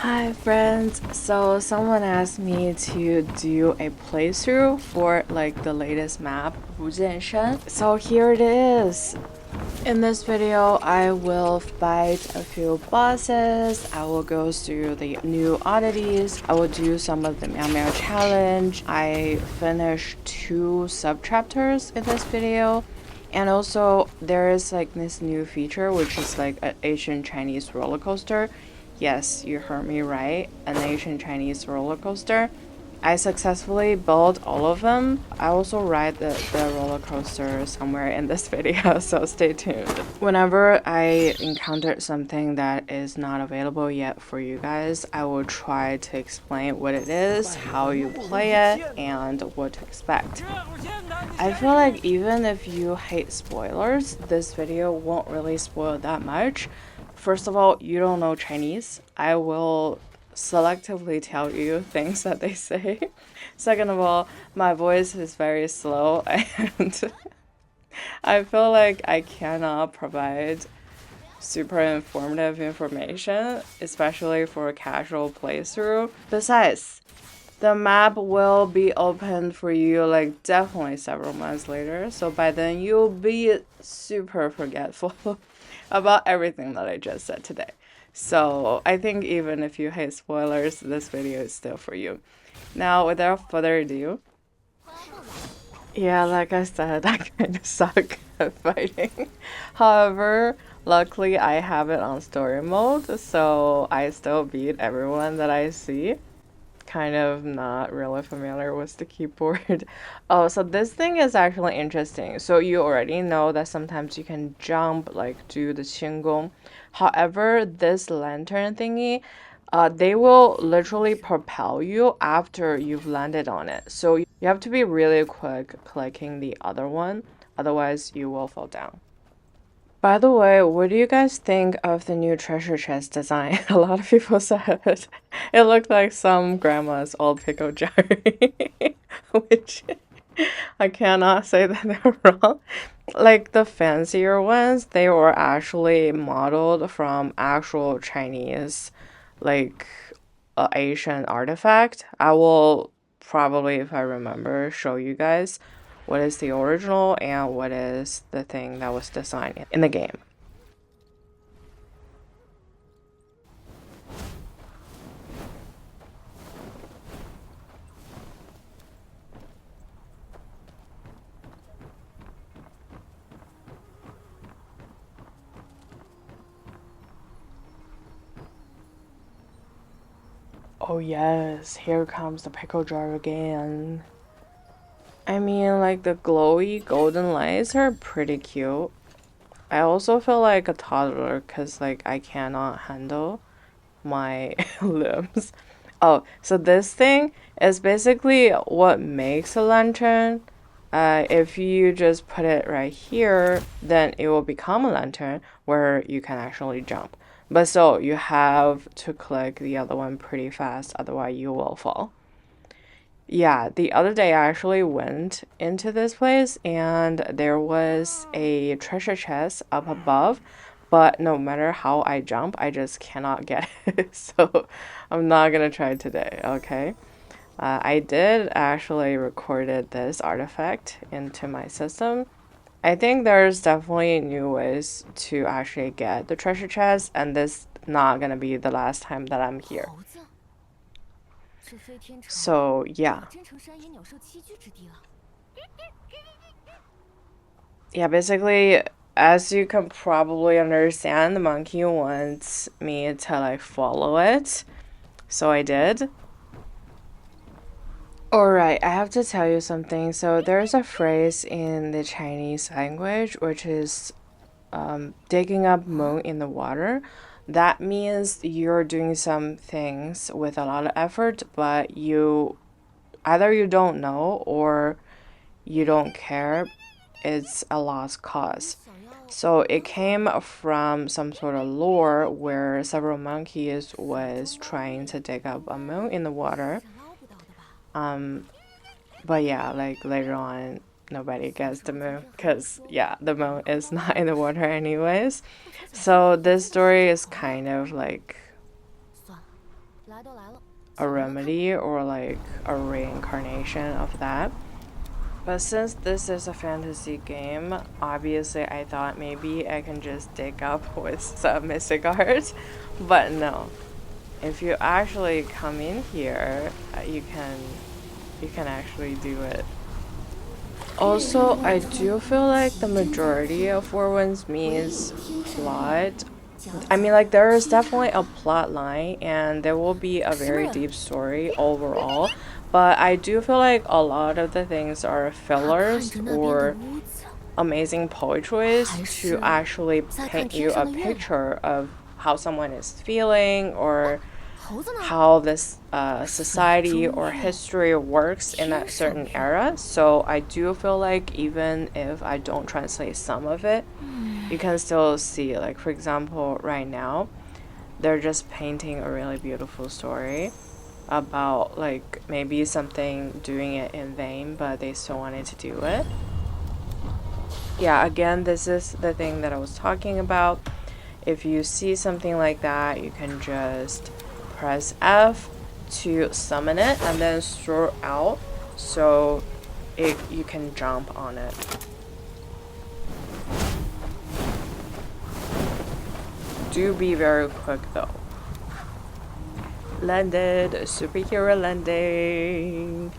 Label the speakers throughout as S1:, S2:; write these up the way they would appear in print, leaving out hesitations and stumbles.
S1: Hi friends, so someone asked me to do a playthrough for like the latest map, 无间山. So here it is. In this video, I will fight a few bosses, I will go through the new oddities, I will do some of the Meow Meow challenge. I finished 2 subchapters in this video. And also, there is like this new feature, which is like an Asian Chinese roller coaster. Yes, you heard me right, an Asian Chinese roller coaster. I successfully built all of them. I also ride the roller coaster somewhere in this video, so stay tuned. Whenever I encounter something that is not available yet for you guys, I will try to explain what it is, how you play it, and what to expect. I feel like even if you hate spoilers, this video won't really spoil that much. First of all, you don't know Chinese. I will selectively tell you things that they say. Second of all, my voice is very slow and I feel like I cannot provide super informative information, especially for a casual playthrough. Besides, the map will be open for you like definitely several months later, so by then you'll be super forgetful about everything that I just said today. So I think even if you hate spoilers, this video is still for you. Now, without further ado, yeah, like I said, I kind of suck at fighting. However, luckily I have it on story mode, so I still beat everyone that I see. Kind of not really familiar with the keyboard. Oh, so this thing is actually interesting. So you already know that sometimes you can jump, like do the qinggong. However, this lantern thingy, they will literally propel you after you've landed on it. So you have to be really quick clicking the other one, otherwise you will fall down. By the way, what do you guys think of the new treasure chest design? A lot of people said it looked like some grandma's old pickle jar, which I cannot say that they're wrong. Like the fancier ones, they were actually modeled from actual Chinese, like Asian artifact. I will probably, if I remember, show you guys what is the original and what is the thing that was designed in the game. Oh yes, here comes the pickle jar again. I mean, like the glowy golden lights are pretty cute. I also feel like a toddler because like I cannot handle my limbs. Oh, so this thing is basically what makes a lantern. If you just put it right here, then it will become a lantern where you can actually jump. But so you have to click the other one pretty fast, otherwise you will fall. Yeah, the other day I actually went into this place and there was a treasure chest up above, but no matter how I jump, I just cannot get it. So I'm not gonna try today, okay? I did actually recorded this artifact into my system. I think there's definitely new ways to actually get the treasure chest, and this not gonna be the last time that I'm here. So yeah. Yeah, basically, as you can probably understand, the monkey wants me to like follow it. So I did. Alright, I have to tell you something. So there's a phrase in the Chinese language which is digging up moon in the water. That means you're doing some things with a lot of effort, but you either you don't know or you don't care. It's a lost cause. So it came from some sort of lore where several monkeys was trying to dig up a moon in the water. But yeah, like later on, nobody gets the moon because yeah, the moon is not in the water anyways. So this story is kind of like a remedy or like a reincarnation of that. But since this is a fantasy game, obviously I thought maybe I can just dig up with some mystic cards, but no. If you actually come in here, you can actually do it. Also, I do feel like the majority of War Winds means plot. I mean, like, there is definitely a plot line and there will be a very deep story overall, but I do feel like a lot of the things are fillers or amazing poetry to actually paint you a picture of how someone is feeling or how this society or history works in that certain era. So I do feel like even if I don't translate some of it, you can still see, like, for example, right now they're just painting a really beautiful story about like maybe something doing it in vain, but they still wanted to do it. Yeah, again, this is the thing that I was talking about. If you see something like that, you can just press F to summon it and then sort out so you can jump on it. Do be very quick though. Landed, superhero landing.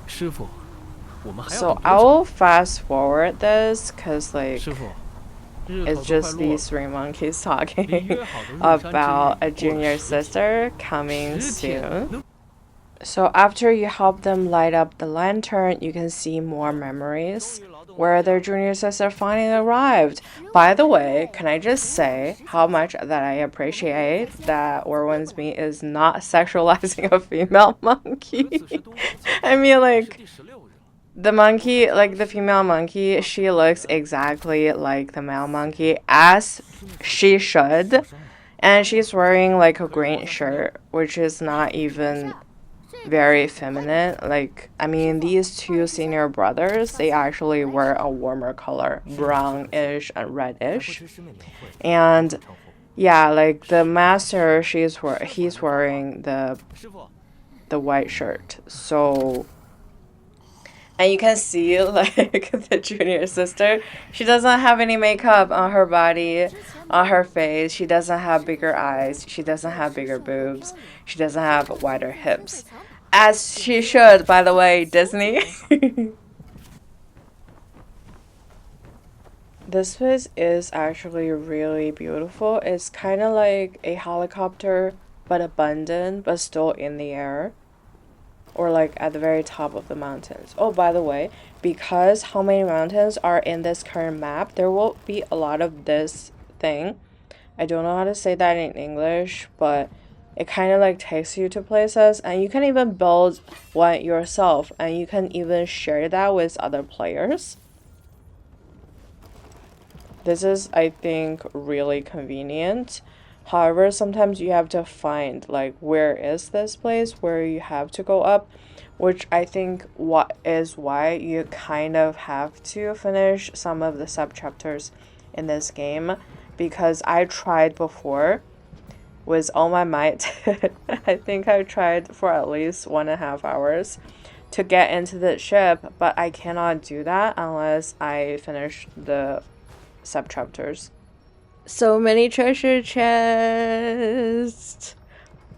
S1: So I will fast forward this because like it's just these three monkeys talking about a junior sister coming soon. So after you help them light up the lantern, you can see more memories where their junior sister finally arrived. By the way, can I just say how much that I appreciate that Orwin's Me is not sexualizing a female monkey. I mean, like, the monkey, like the female monkey, she looks exactly like the male monkey, as she should. And she's wearing like a green shirt, which is not even very feminine. Like, I mean, these two senior brothers, they actually wear a warmer color, brownish and reddish. And yeah, like the master, he's wearing the white shirt. So, and you can see like the junior sister, she doesn't have any makeup on her body, on her face. She doesn't have bigger eyes. She doesn't have bigger boobs. She doesn't have wider hips. As she should, by the way, Disney. This place is actually really beautiful. It's kind of like a helicopter, but abundant, but still in the air. Or like at the very top of the mountains. Oh, by the way, because how many mountains are in this current map, there will be a lot of this thing. I don't know how to say that in English, but it kind of like takes you to places, and you can even build one yourself, and you can even share that with other players. This is, I think, really convenient. However, sometimes you have to find like where is this place where you have to go up, which I think what is why you kind of have to finish some of the subchapters in this game, because I tried before with all my might. I think I tried for at least 1.5 hours to get into the ship, but I cannot do that unless I finish the subchapters. So many treasure chests.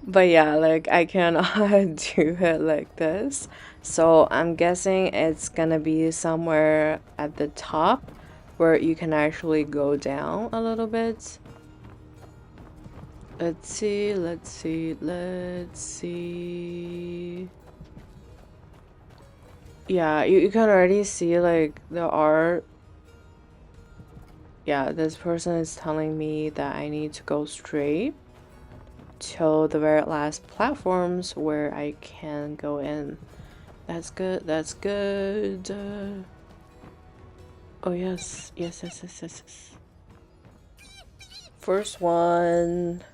S1: But yeah, like I cannot do it like this. So I'm guessing it's gonna be somewhere at the top where you can actually go down a little bit. Let's see, let's see, let's see. Yeah, you can already see like there are. Yeah, this person is telling me that I need to go straight till the very last platforms where I can go in. That's good, that's good. Oh yes, yes, yes, yes, yes, yes. First one.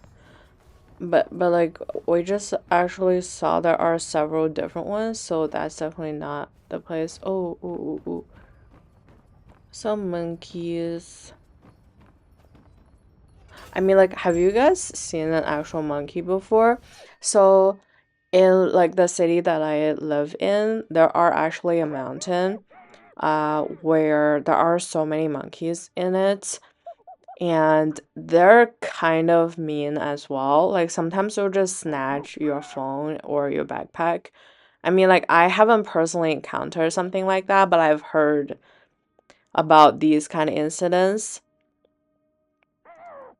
S1: But like we just actually saw there are several different ones, so that's definitely not the place. Oh, ooh, ooh, ooh. Some monkeys. I mean, like, have you guys seen an actual monkey before? So, in like the city that I live in, there are actually a mountain where there are so many monkeys in it, and they're kind of mean as well. Like sometimes they'll just snatch your phone or your backpack. I mean, like I haven't personally encountered something like that, but I've heard about these kind of incidents.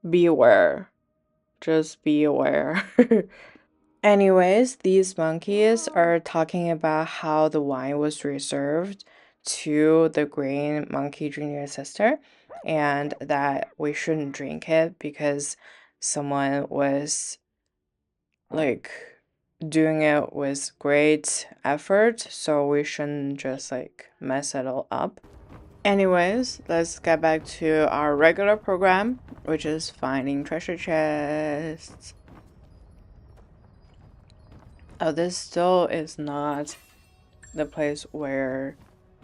S1: Be aware. Just be aware. Anyways, these monkeys are talking about how the wine was reserved to the green monkey junior sister and that we shouldn't drink it because someone was like doing it with great effort, so we shouldn't just like mess it all up. Anyways, let's get back to our regular program, which is finding treasure chests. Oh, this still is not the place where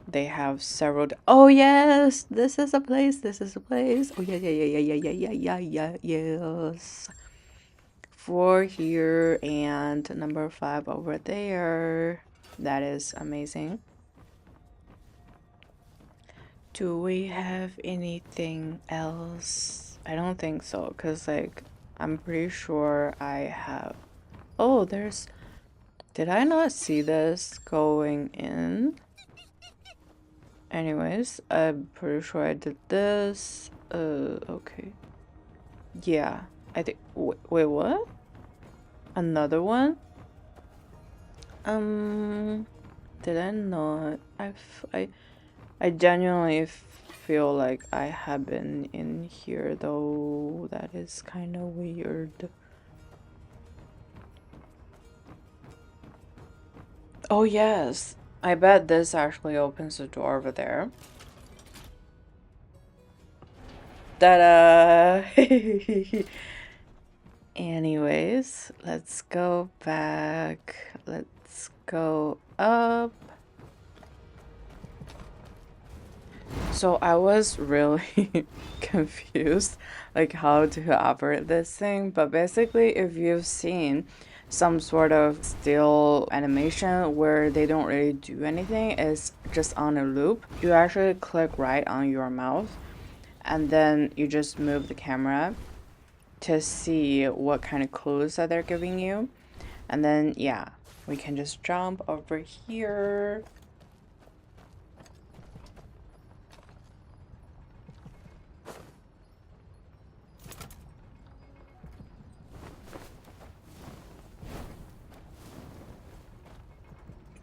S1: they have several. Oh yes, this is a place. This is a place. Oh yeah. Yes. 4 here and number 5 over there. That is amazing. Do we have anything else? I don't think so, because like I'm pretty sure I have. Oh, there's. Did I not see this going in? Anyways, I'm pretty sure I did this. Okay. Yeah, I think. Wait, what? Another one? Did I not? I genuinely feel like I have been in here though. That is kind of weird. Oh yes, I bet this actually opens the door over there. Ta-da! Anyways, let's go back. Let's go up. So I was really confused like how to operate this thing, but basically if you've seen some sort of still animation where they don't really do anything, it's just on a loop. You actually click right on your mouth and then you just move the camera to see what kind of clues that they're giving you. And then yeah, we can just jump over here.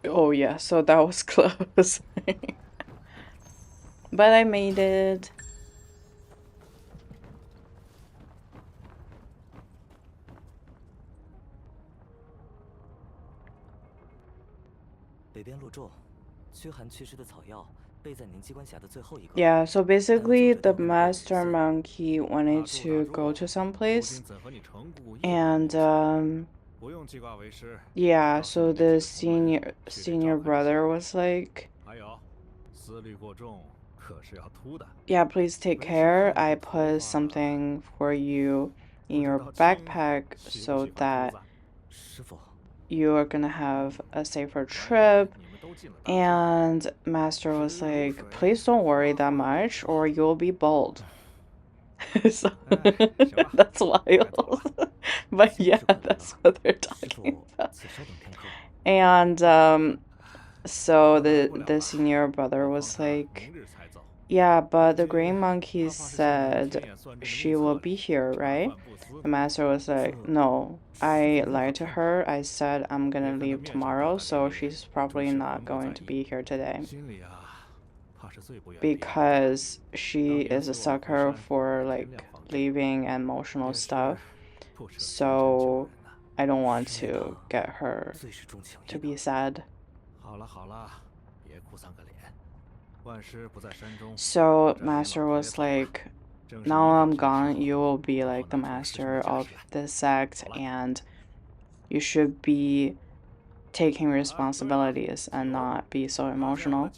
S1: Oh yeah, so that was close. But I made it. Yeah, so basically the master monkey wanted to go to some place and yeah, so the senior brother was like, yeah, please take care. I put something for you in your backpack so that you are gonna have a safer trip. And Master was like, please don't worry that much or you'll be bald. So that's wild. But yeah, that's what they're talking about. And so the senior brother was like, yeah, but the green monkey said she will be here, right? The master was like, no, I lied to her. I said I'm gonna leave tomorrow, so she's probably not going to be here today. Because she is a sucker for like leaving and emotional stuff. So I don't want to get her to be sad. So Master was like, now I'm gone, you will be like the master of this sect and you should be taking responsibilities and not be so emotional.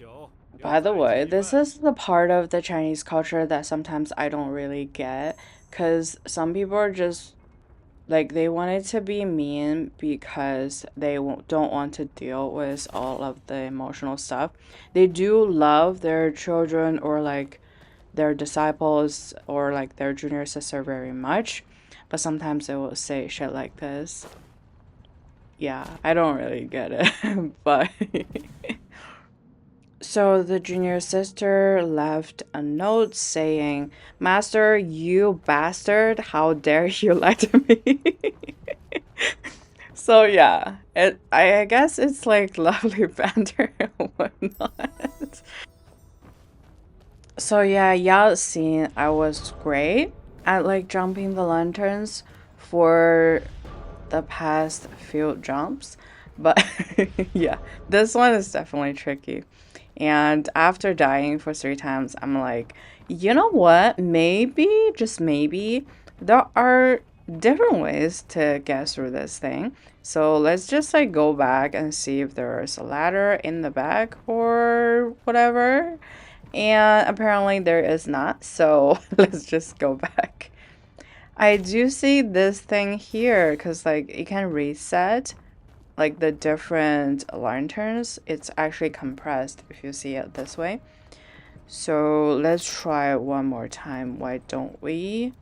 S1: By the way, this is the part of the Chinese culture that sometimes I don't really get because some people are just like they wanted to be mean because they don't want to deal with all of the emotional stuff. They do love their children or like their disciples or like their junior sister very much, but sometimes they will say shit like this. Yeah, I don't really get it, but so the junior sister left a note saying, "Master, you bastard, how dare you lie to me?" So yeah, I guess it's like lovely banter and whatnot. So yeah, Ya's scene, I was great at like jumping the lanterns for the past few jumps, but yeah, this one is definitely tricky. And after dying for 3 times, I'm like, you know what? Maybe, just maybe, there are different ways to get through this thing. So let's just like go back and see if there's a ladder in the back or whatever. And apparently there is not. So let's just go back. I do see this thing here because like it can reset like the different lanterns. It's actually compressed if you see it this way. So let's try it one more time. Why don't we?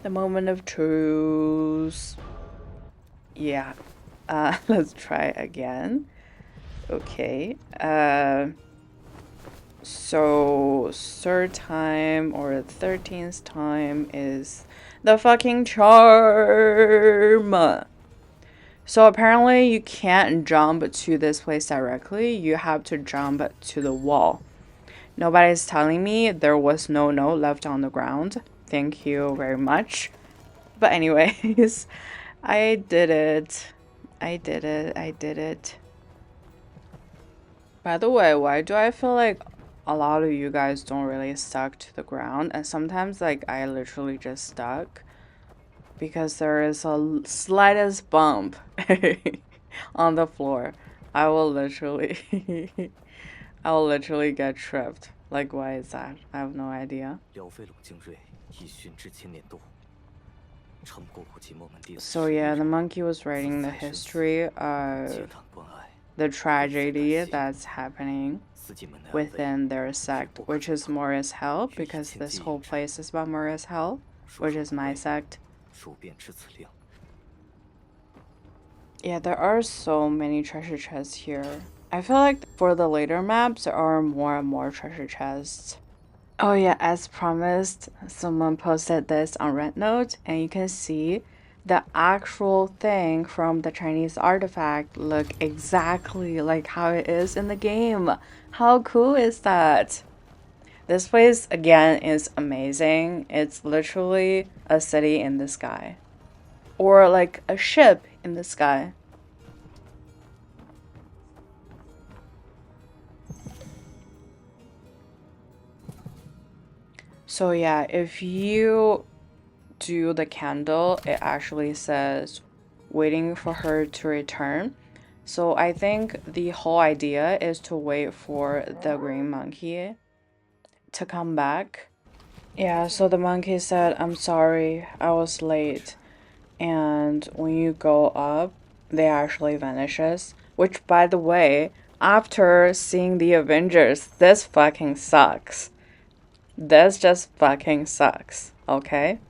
S1: The moment of truth. Yeah. Let's try again. Okay. So third time or 13th time is the fucking charm. So apparently you can't jump to this place directly. You have to jump to the wall. Nobody's telling me there was no note left on the ground. Thank you very much. But anyways, I did it. I did it. I did it. By the way, why do I feel like a lot of you guys don't really stuck to the ground? And sometimes like I literally just stuck because there is a slightest bump on the floor. I will literally I will literally get tripped. Like why is that? I have no idea. So yeah, the monkey was writing the history of the tragedy that's happening within their sect, which is Morris Hell, because this whole place is about Morris Hell, which is my sect. Yeah, there are so many treasure chests here. I feel like for the later maps, there are more and more treasure chests. Oh yeah, as promised, someone posted this on RedNote, and you can see the actual thing from the Chinese artifact look exactly like how it is in the game. How cool is that? This place, again, is amazing. It's literally a city in the sky. Or like a ship in the sky. So yeah, if you do the candle, it actually says waiting for her to return. So I think the whole idea is to wait for the green monkey to come back. Yeah, so the monkey said, "I'm sorry, I was late." And when you go up, they actually vanishes. Which, by the way, after seeing the Avengers, this fucking sucks. This just fucking sucks, okay?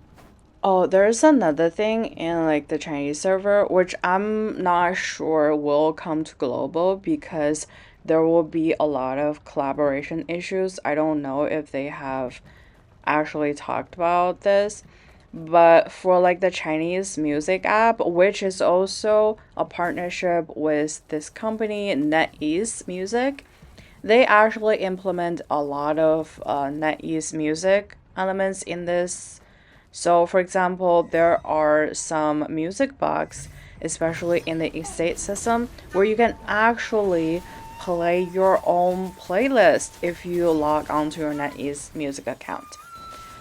S1: Oh, there's another thing in like the Chinese server, which I'm not sure will come to global because there will be a lot of collaboration issues. I don't know if they have actually talked about this, but for like the Chinese music app, which is also a partnership with this company, NetEase Music, they actually implement a lot of NetEase music elements in this. So, for example, there are some music box, especially in the estate system, where you can actually play your own playlist if you log onto your NetEase music account.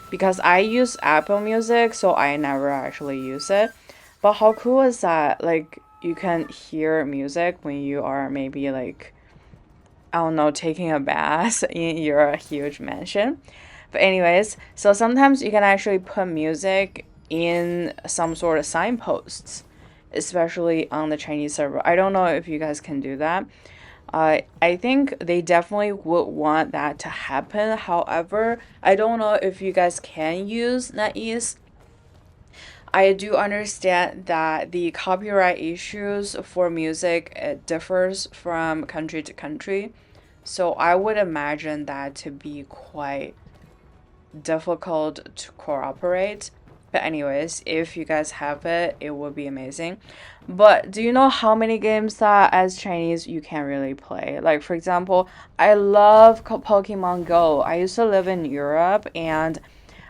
S1: Because I use Apple Music, so I never actually use it. But how cool is that? Like, you can hear music when you are maybe like, I don't know, taking a bath in your huge mansion. But anyways, so sometimes you can actually put music in some sort of signposts, especially on the Chinese server. I don't know if you guys can do that. I think they definitely would want that to happen. However, I don't know if you guys can use NetEase. I do understand that the copyright issues for music, it differs from country to country. So I would imagine that to be quite difficult to cooperate. But anyways, if you guys have it, it would be amazing. But do you know how many games that as Chinese you can really play? Like for example, I love Pokemon Go. I used to live in Europe and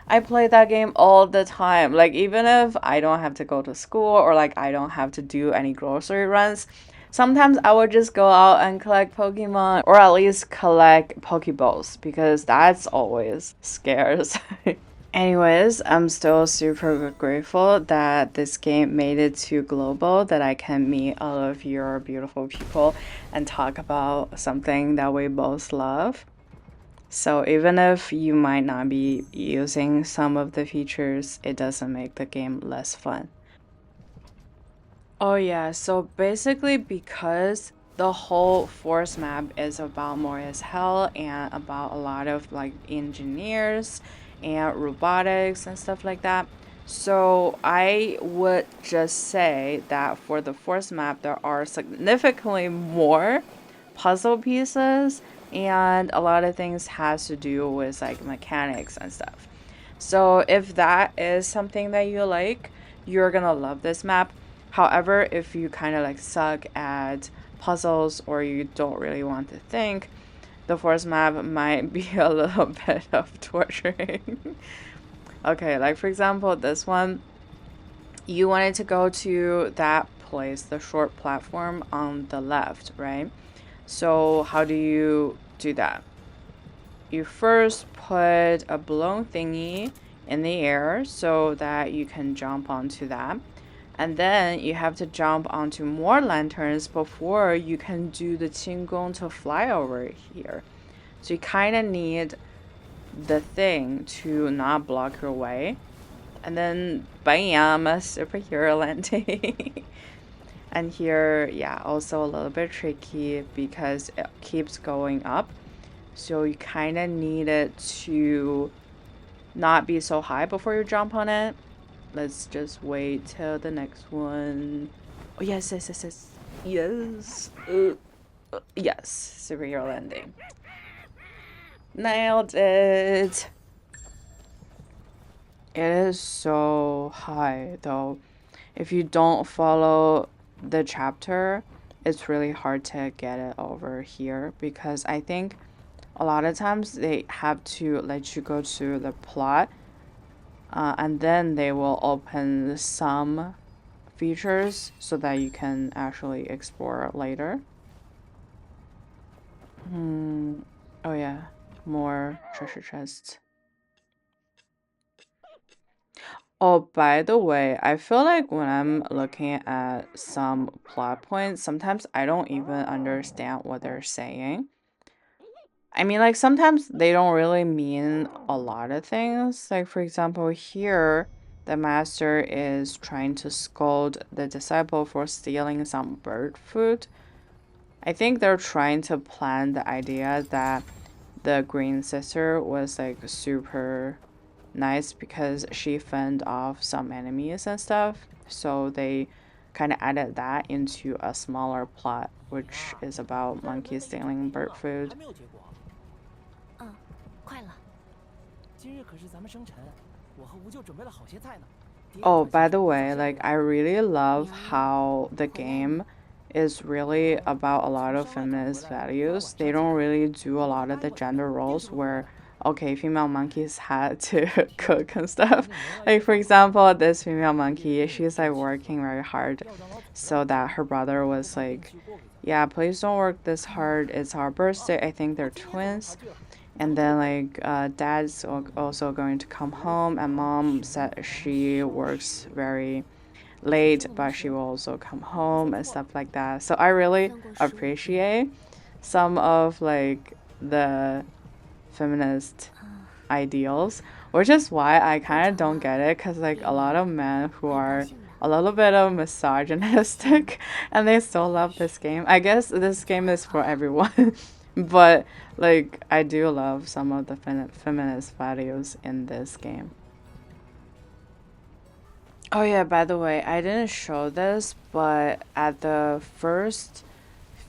S1: I play that game all the time. Like even if I don't have to go to school or like I don't have to do any grocery runs, sometimes I would just go out and collect Pokemon or at least collect Pokeballs because that's always scarce. Anyways, I'm still super grateful that this game made it to global, that I can meet all of your beautiful people and talk about something that we both love. So even if you might not be using some of the features, it doesn't make the game less fun. Oh yeah, so basically because the whole force map is about more as hell and about a lot of like engineers and robotics and stuff like that. So I would just say that for the force map there are significantly more puzzle pieces and a lot of things has to do with like mechanics and stuff. So if that is something that you like, you're gonna love this map. However, if you kind of like suck at puzzles or you don't really want to think, the force map might be a little bit of torturing. Okay, like for example, this one, you wanted to go to that place, the short platform on the left, right? So how do you do that? You first put a balloon thingy in the air so that you can jump onto that. And then you have to jump onto more lanterns before you can do the qinggong to fly over here. So you kind of need the thing to not block your way. And then bam, a superhero landing. And here, yeah, also a little bit tricky because it keeps going up. So you kind of need it to not be so high before you jump on it. Let's just wait till the next one. Oh, yes, yes, yes, yes. Yes. Yes, superhero landing. Nailed it. It is so high, though. If you don't follow the chapter, it's really hard to get it over here because I think a lot of times they have to let you go to the plot and then they will open some features so that you can actually explore later. Oh yeah, more treasure chests. Oh, by the way, I feel like when I'm looking at some plot points, sometimes I don't even understand what they're saying. I mean, like, sometimes they don't really mean a lot of things. Like, for example, here, the master is trying to scold the disciple for stealing some bird food. I think they're trying to plant the idea that the green sister was, like, super nice because she fended off some enemies and stuff. So they kind of added that into a smaller plot, which is about monkeys stealing bird food. Oh, by the way, like I really love how the game is really about a lot of feminist values. They don't really do a lot of the gender roles where okay, female monkeys had to cook and stuff. Like for example, this female monkey, she's like working very hard so that her brother was like, yeah, please don't work this hard. It's our birthday. I think they're twins. And then like dad's also going to come home and mom said she works very late but she will also come home and stuff like that. So I really appreciate some of like the feminist ideals, which is why I kind of don't get it, because like a lot of men who are a little bit of misogynistic and they still love this game. I guess this game is for everyone. But like I do love some of the feminist values in this game. Oh yeah, by the way, I didn't show this, but at the first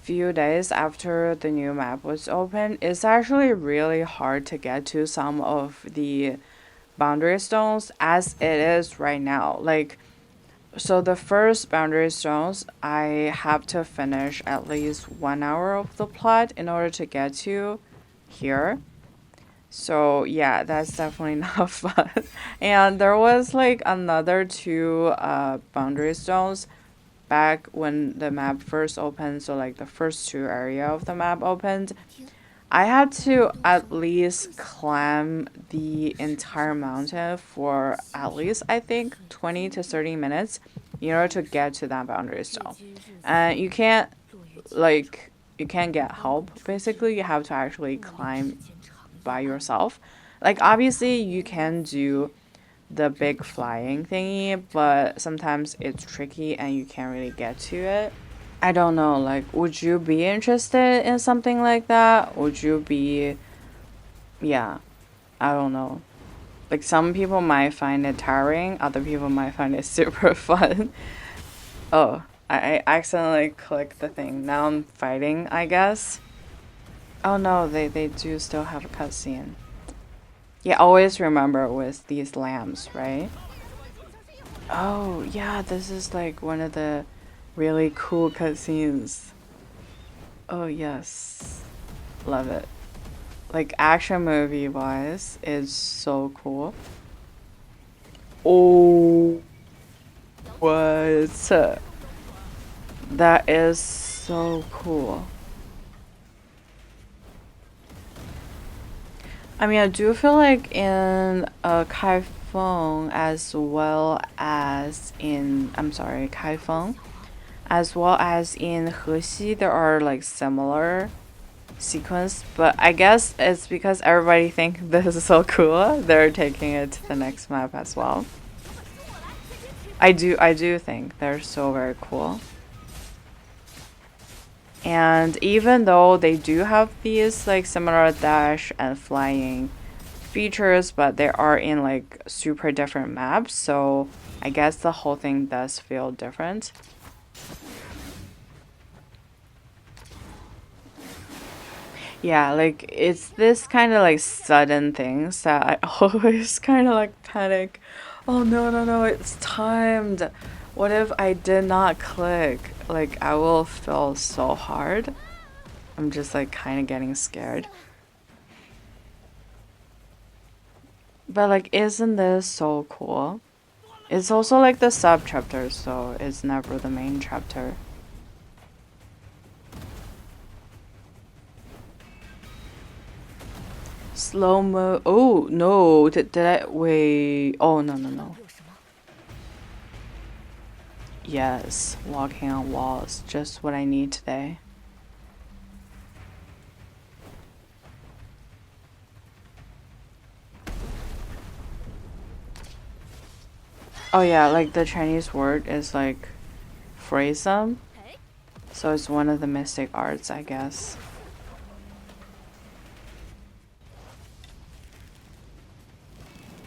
S1: few days after the new map was open, it's actually really hard to get to some of the boundary stones as it is right now. Like, so the first boundary stones, I have to finish at least 1 hour of the plot in order to get to here. So yeah, that's definitely not fun. And there was like another two boundary stones back when the map first opened, so like the first two area of the map opened. I had to at least climb the entire mountain for at least I think 20 to 30 minutes in order to get to that boundary stone. And you can't get help. Basically, you have to actually climb by yourself. Like obviously you can do the big flying thingy, but sometimes it's tricky and you can't really get to it. I don't know, like would you be interested in something like that? Would you be, yeah, I don't know. Like some people might find it tiring, other people might find it super fun. Oh, I accidentally clicked the thing. Now I'm fighting, I guess. Oh no, they do still have a cutscene. Yeah, always remember with these lamps, right? Oh, yeah, this is like one of the really cool cutscenes. Oh, yes. Love it. Like, action movie wise, it's so cool. Oh, what? That is so cool. I mean, I do feel like in Kaifeng as well as in, I'm sorry, Kaifeng, as well as in Hexi, there are like similar sequence, but I guess it's because everybody think this is so cool, they're taking it to the next map as well. I do think they're so very cool. And even though they do have these like similar dash and flying features, but they are in like super different maps, so I guess the whole thing does feel different. Yeah, like it's this kind of like sudden things that I always kind of like panic. Oh no, no, no, it's timed. What if I did not click? Like I will feel so hard. I'm just like kind of getting scared. But like, isn't this so cool? It's also like the subchapter, so it's never the main chapter. Slow mo. Oh no! Did I wait? Oh no, no, no. Yes, walking on walls, just what I need today. Oh yeah, like the Chinese word is like phrasum, so it's one of the mystic arts, I guess.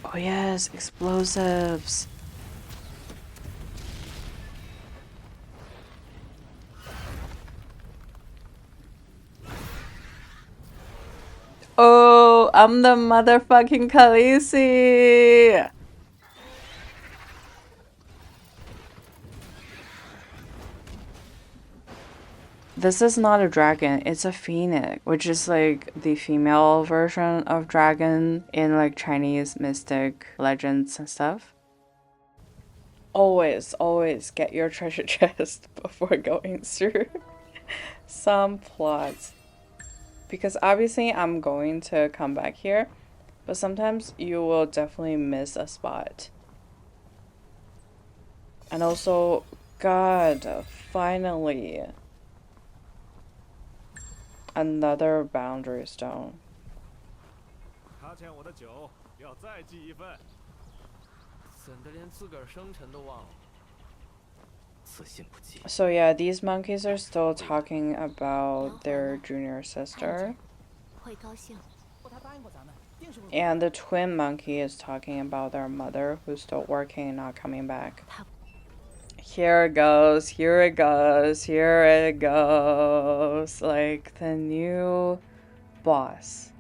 S1: Oh yes, explosives. Oh, I'm the motherfucking Khaleesi! This is not a dragon, it's a phoenix, which is like the female version of dragon in like Chinese mystic legends and stuff. Always, always get your treasure chest before going through some plots. Because obviously I'm going to come back here, but sometimes you will definitely miss a spot. And also, God, finally. Another boundary stone. So yeah, these monkeys are still talking about their junior sister. And the twin monkey is talking about their mother who's still working and not coming back. Here it goes, here it goes, here it goes. Like the new boss.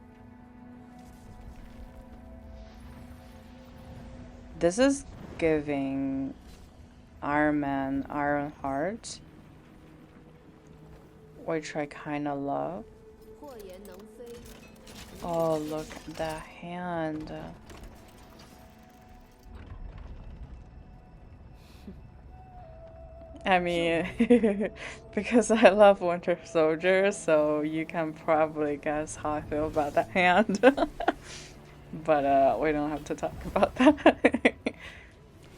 S1: This is giving Iron Man Iron Heart, which I kind of love. Oh, look at that hand. I mean, because I love Winter Soldier, so you can probably guess how I feel about that hand. But we don't have to talk about that.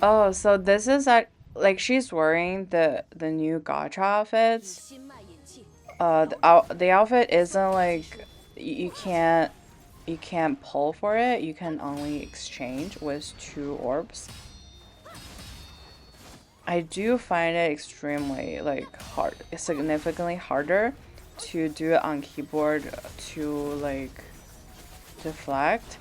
S1: Oh, so this is like she's wearing the new gacha outfits. The outfit isn't like you can't pull for it. You can only exchange with 2 orbs. I do find it extremely like hard, significantly harder to do it on keyboard to like deflect.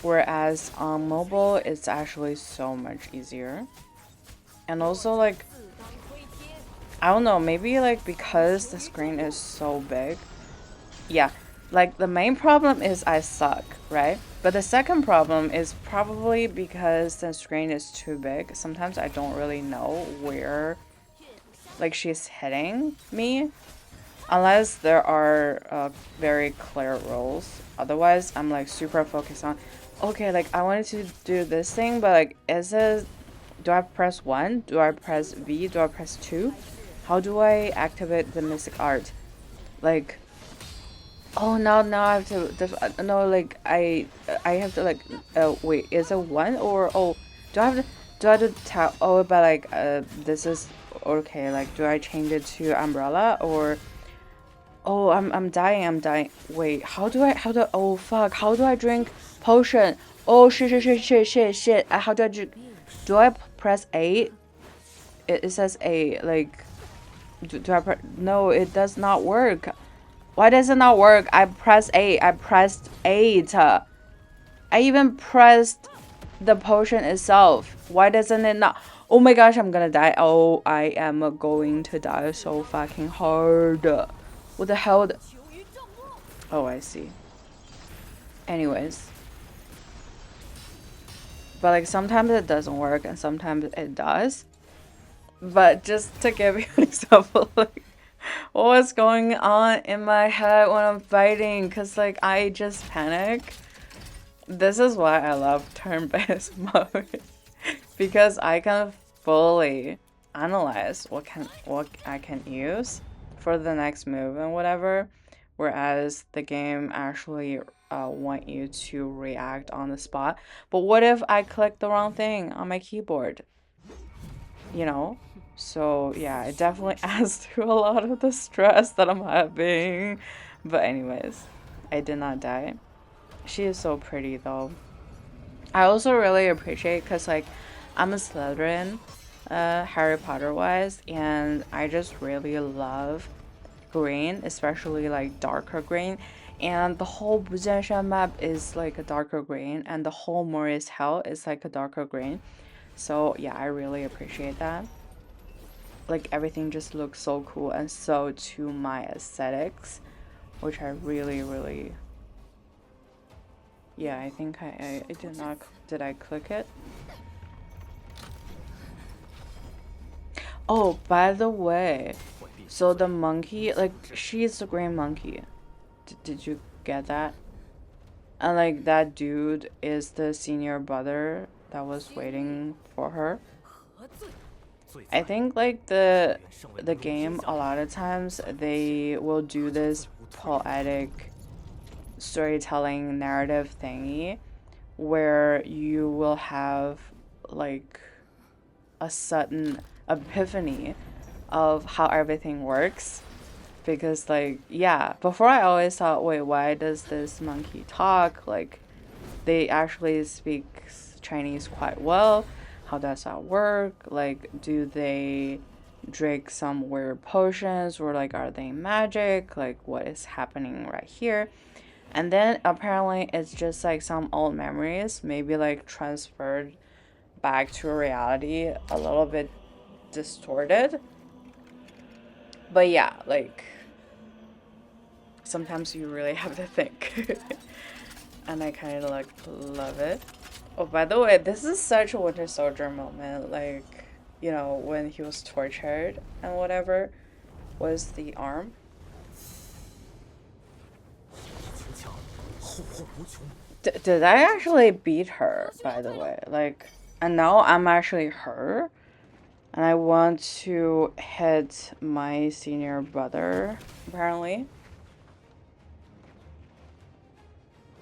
S1: Whereas on mobile, it's actually so much easier. And also like, I don't know, maybe like because the screen is so big. Yeah, like the main problem is I suck, right? But the second problem is probably because the screen is too big. Sometimes I don't really know where like she's hitting me. Unless there are very clear rules. Otherwise, I'm like super focused on, okay, like I wanted to do this thing, but like is it, do I press 1? Do I press V? Do I press 2? How do I activate the mystic art? Like, oh no, now I have to no, like I have to like wait, is it 1 or oh, do I have to tell, oh, but like this is okay, like do I change it to umbrella or oh, I'm dying. Wait, how do oh fuck, how do I drink potion? Oh shit. How do I drink? Do I press A? It says A, like do I press, no, it does not work. Why does it not work? I pressed A. I pressed 8. I even pressed the potion itself. Why doesn't it not? Oh my gosh, I'm gonna die. Oh, I am going to die so fucking hard. What the hell? Oh, I see. Anyways. But like sometimes it doesn't work and sometimes it does. But just to give you an example, like what's going on in my head when I'm fighting, because like I just panic. This is why I love turn-based mode. Because I can fully analyze what I can use for the next move and whatever, whereas the game actually want you to react on the spot. But what if I click the wrong thing on my keyboard? You know? So yeah, it definitely adds to a lot of the stress that I'm having. But anyways, I did not die. She is so pretty though. I also really appreciate because like I'm a Slytherin, Harry Potter wise, and I just really love green, especially like darker green. And the whole Bujianshan map is like a darker green, and the whole Moori's Hell is like a darker green. So yeah, I really appreciate that. Like everything just looks so cool and so to my aesthetics, which I really. Yeah, I think I did not. Did I click it? Oh, by the way, so the monkey, like, she's the green monkey. Did you get that? And like that dude is the senior brother that was waiting for her. I think like the game a lot of times they will do this poetic storytelling narrative thingy where you will have like a sudden epiphany of how everything works because like, yeah, before I always thought, wait, why does this monkey talk? Like, they actually speak Chinese quite well. How does that work? Like, do they drink some weird potions, or like, are they magic? Like, what is happening right here? And then apparently it's just like some old memories, maybe like transferred back to reality, a little bit distorted. But yeah, like, sometimes you really have to think. And I kind of like love it. Oh, by the way, this is such a Winter Soldier moment. Like, you know, when he was tortured and whatever was the arm. Did I actually beat her, by the way? Like, and now I'm actually her. And I want to hit my senior brother, apparently.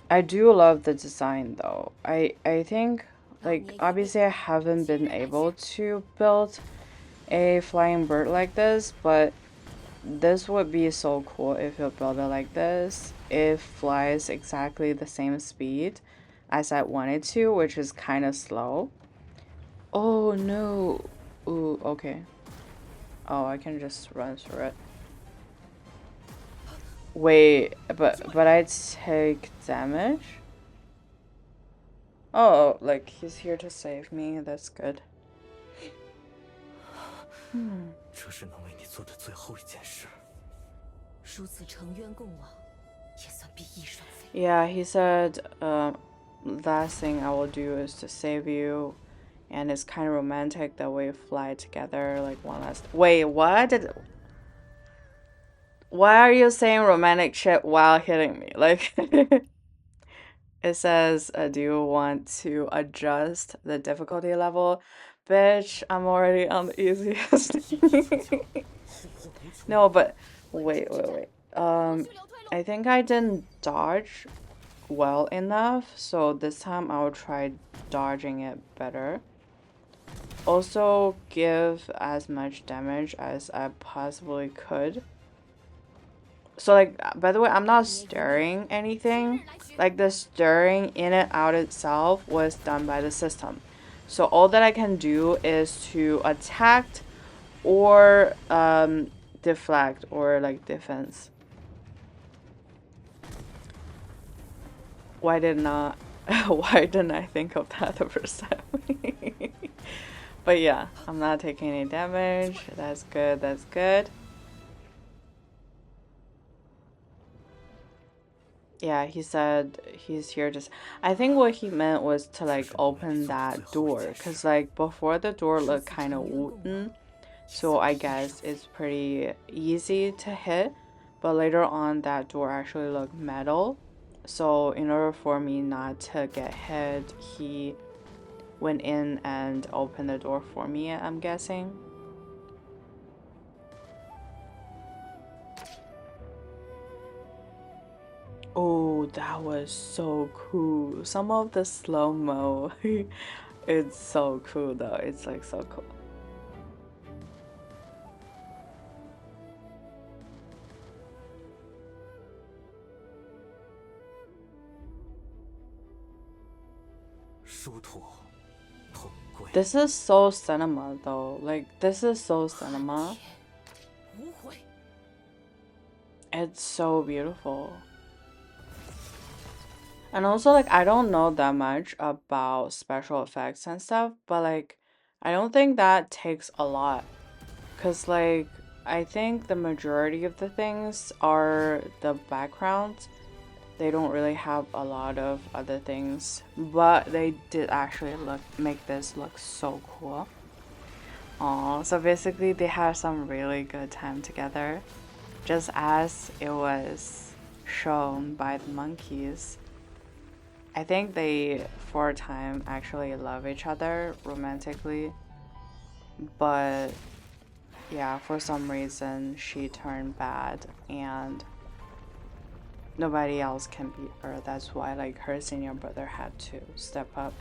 S1: I do love the design though. I think, like, obviously I haven't been able to build a flying bird like this, but this would be so cool if you build it like this. It flies exactly the same speed as I wanted to, which is kind of slow. Oh no. Ooh, okay. Oh, I can just run through it. Wait, but I take damage? Oh, like he's here to save me. That's good. Yeah, he said, last thing I will do is to save you. And it's kind of romantic that we fly together, like one last. Wait, what? Why are you saying romantic shit while hitting me? Like, it says, do you want to adjust the difficulty level? Bitch, I'm already on the easiest. No, but wait. I think I didn't dodge well enough, so this time I'll try dodging it better. Also, give as much damage as I possibly could. So, like, by the way, I'm not stirring anything. Like, the stirring in and out itself was done by the system. So all that I can do is to attack or deflect or like defense. Why didn't I think of that the first time? But yeah, I'm not taking any damage. That's good, that's good. Yeah, he said he's here to... I think what he meant was to like open that door, because like before the door looked kind of wooden, so I guess it's pretty easy to hit, but later on that door actually looked metal. So in order for me not to get hit, he went in and opened the door for me, I'm guessing. Oh, that was so cool. Some of the slow-mo, it's so cool though. It's like so cool. This is so cinema though. Like, this is so cinema. It's so beautiful. And also, like, I don't know that much about special effects and stuff, but like, I don't think that takes a lot. Because, like, I think the majority of the things are the backgrounds. They don't really have a lot of other things, but they did actually make this look so cool. Aw, so basically they had some really good time together, just as it was shown by the monkeys. I think they, for a time, actually love each other romantically, but yeah, for some reason she turned bad and nobody else can beat her. That's why like her senior brother had to step up.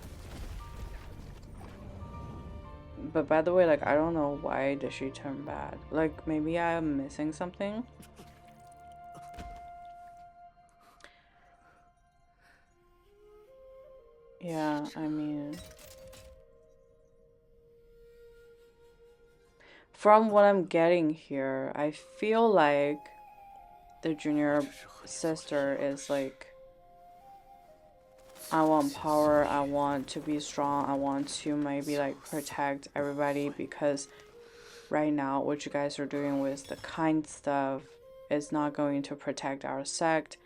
S1: But by the way, like, I don't know why did she turn bad. Like, maybe I'm missing something. Yeah, I mean, from what I'm getting here, I feel like the junior sister is like, I want power, I want to be strong, I want to maybe like protect everybody, because right now what you guys are doing with the kind stuff is not going to protect our sect,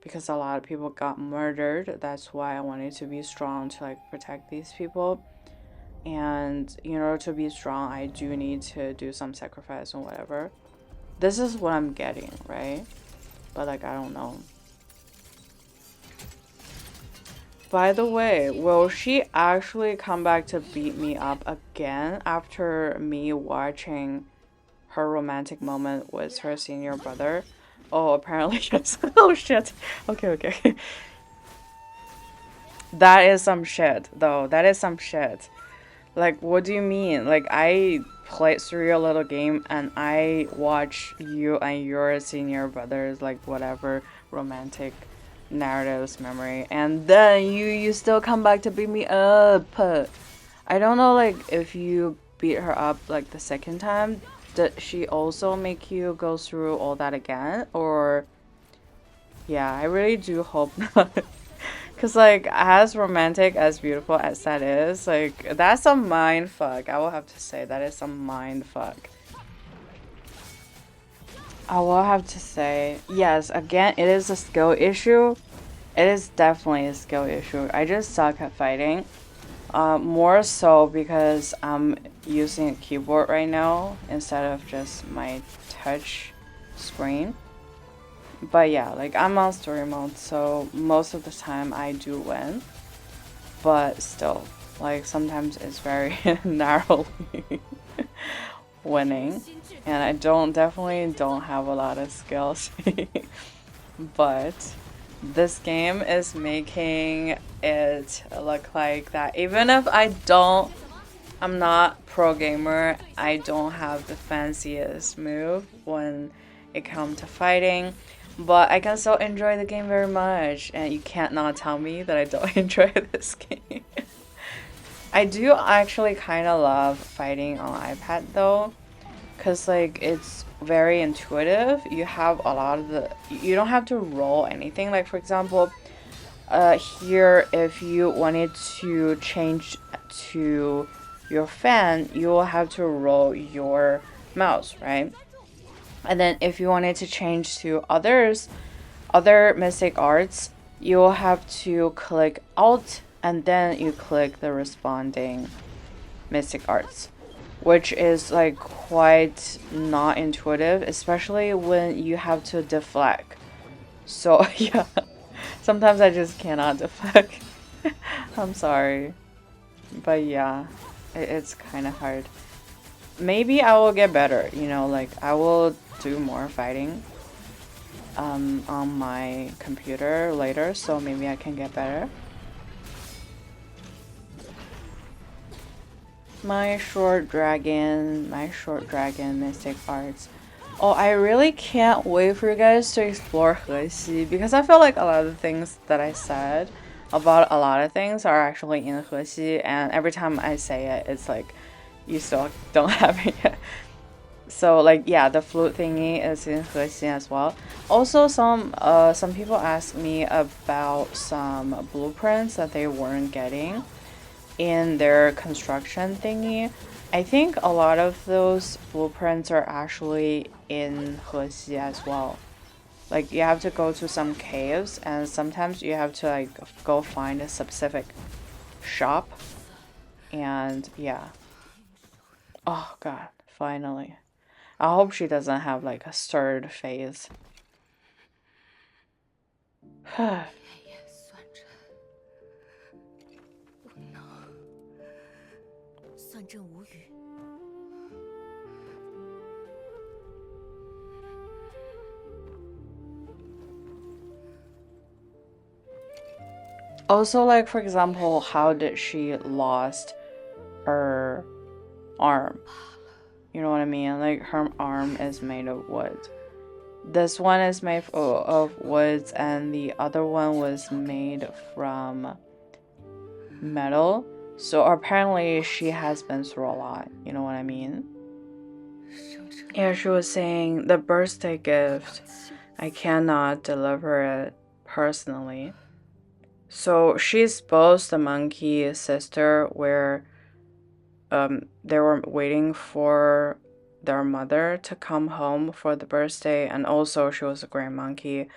S1: because a lot of people got murdered. That's why I wanted to be strong to like protect these people. And in order to be strong, I do need to do some sacrifice and whatever. This is what I'm getting, right? But like, I don't know. By the way, will she actually come back to beat me up again after me watching her romantic moment with her senior brother? Oh, apparently yes. Oh shit. Okay, okay. That is some shit, though. That is some shit. Like, what do you mean? Like, I played through your little game and I watch you and your senior brothers, like, whatever romantic narratives memory, and then you still come back to beat me up. I don't know, like, if you beat her up, like, the second time, did she also make you go through all that again? Or, yeah, I really do hope not. Cause like, as romantic as beautiful as that is, like, that's a mind fuck. I will have to say that is a mind fuck. I will have to say, yes, again, it is a skill issue. It is definitely a skill issue. I just suck at fighting. More so because I'm using a keyboard right now instead of just my touch screen. But yeah, like, I'm on story mode, so most of the time I do win. But still, like, sometimes it's very narrowly winning. And I definitely don't have a lot of skills. But this game is making it look like that. Even if I'm not pro gamer, I don't have the fanciest move when it comes to fighting, but I can still enjoy the game very much, and you can't not tell me that I don't enjoy this game. I do actually kind of love fighting on iPad though, because like, it's very intuitive. You have a lot of you don't have to roll anything. Like, for example, here, if you wanted to change to your fan, you will have to roll your mouse, right? And then if you wanted to change to other mystic arts, you will have to click Alt and then you click the responding mystic arts, which is like quite not intuitive, especially when you have to deflect. So yeah, sometimes I just cannot deflect. I'm sorry, but yeah, it's kind of hard. Maybe I will get better, you know, like, I will do more fighting on my computer later, so maybe I can get better. My short dragon mystic arts. Oh, I really can't wait for you guys to explore Hexi, because I feel like a lot of the things that I said about a lot of things are actually in Hexi, and every time I say it, it's like, you still don't have it yet. So like, yeah, the flute thingy is in Hexi as well. Also, some people asked me about some blueprints that they weren't getting in their construction thingy. I think a lot of those blueprints are actually in Hexi as well. Like, you have to go to some caves, and sometimes you have to like go find a specific shop. And yeah. Oh god, finally. I hope she doesn't have like a third phase. Also, like, for example, how did she lost her arm? You know what I mean? Like, her arm is made of wood. This one is made of woods, and the other one was made from metal. So apparently she has been through a lot, you know what I mean? Yeah, she was saying the birthday gift, I cannot deliver it personally. So she's both the monkey sister where they were waiting for their mother to come home for the birthday, and also she was a grand monkey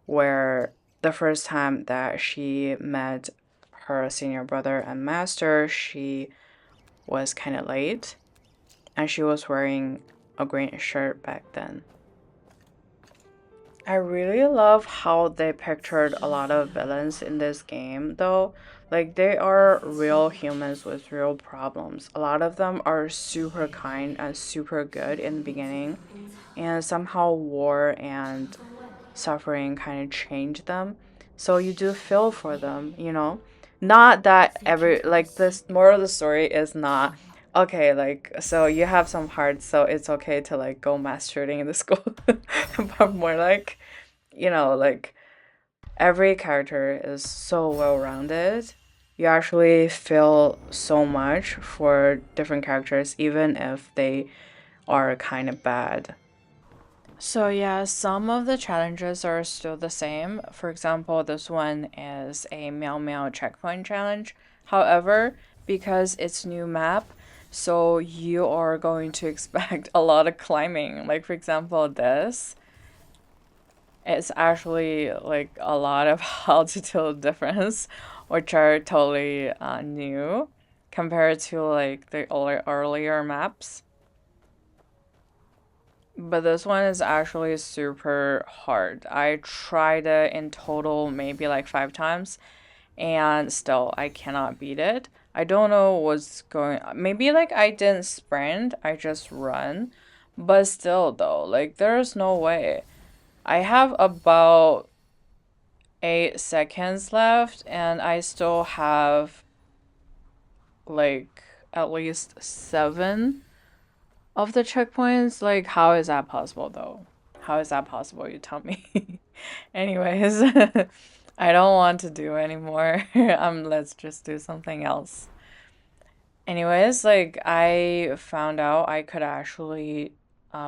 S1: where the first time that she met her senior brother and master, she was kind of late and she was wearing a green shirt back then. I really love how they pictured a lot of villains in this game though. Like they are real humans with real problems. A lot of them are super kind and super good in the beginning, and somehow war and suffering kind of change them. So you do feel for them, you know? Not that every, like, this moral of the story is not, okay, like, so you have some heart, so it's okay to, like, go mass shooting in the school. But more like, you know, like, every character is so well rounded. You actually feel so much for different characters, even if they are kind of bad. So yeah, some of the challenges are still the same. For example, this one is a Meow Meow checkpoint challenge. However, because it's new map, so you are going to expect a lot of climbing. Like for example, this, it's actually like a lot of altitude difference, which are totally new compared to like the earlier maps. But this one is actually super hard. I tried it in total maybe like 5 times, and still I cannot beat it. I don't know what's going on. Maybe like I didn't sprint, I just run. But still though, like there's no way. I have about 8 seconds left and I still have like at least 7 of the checkpoints. Like, how is that possible though? How is that possible? You tell me. Anyways, I don't want to do anymore. Let's just do something else. Anyways, like I found out I could actually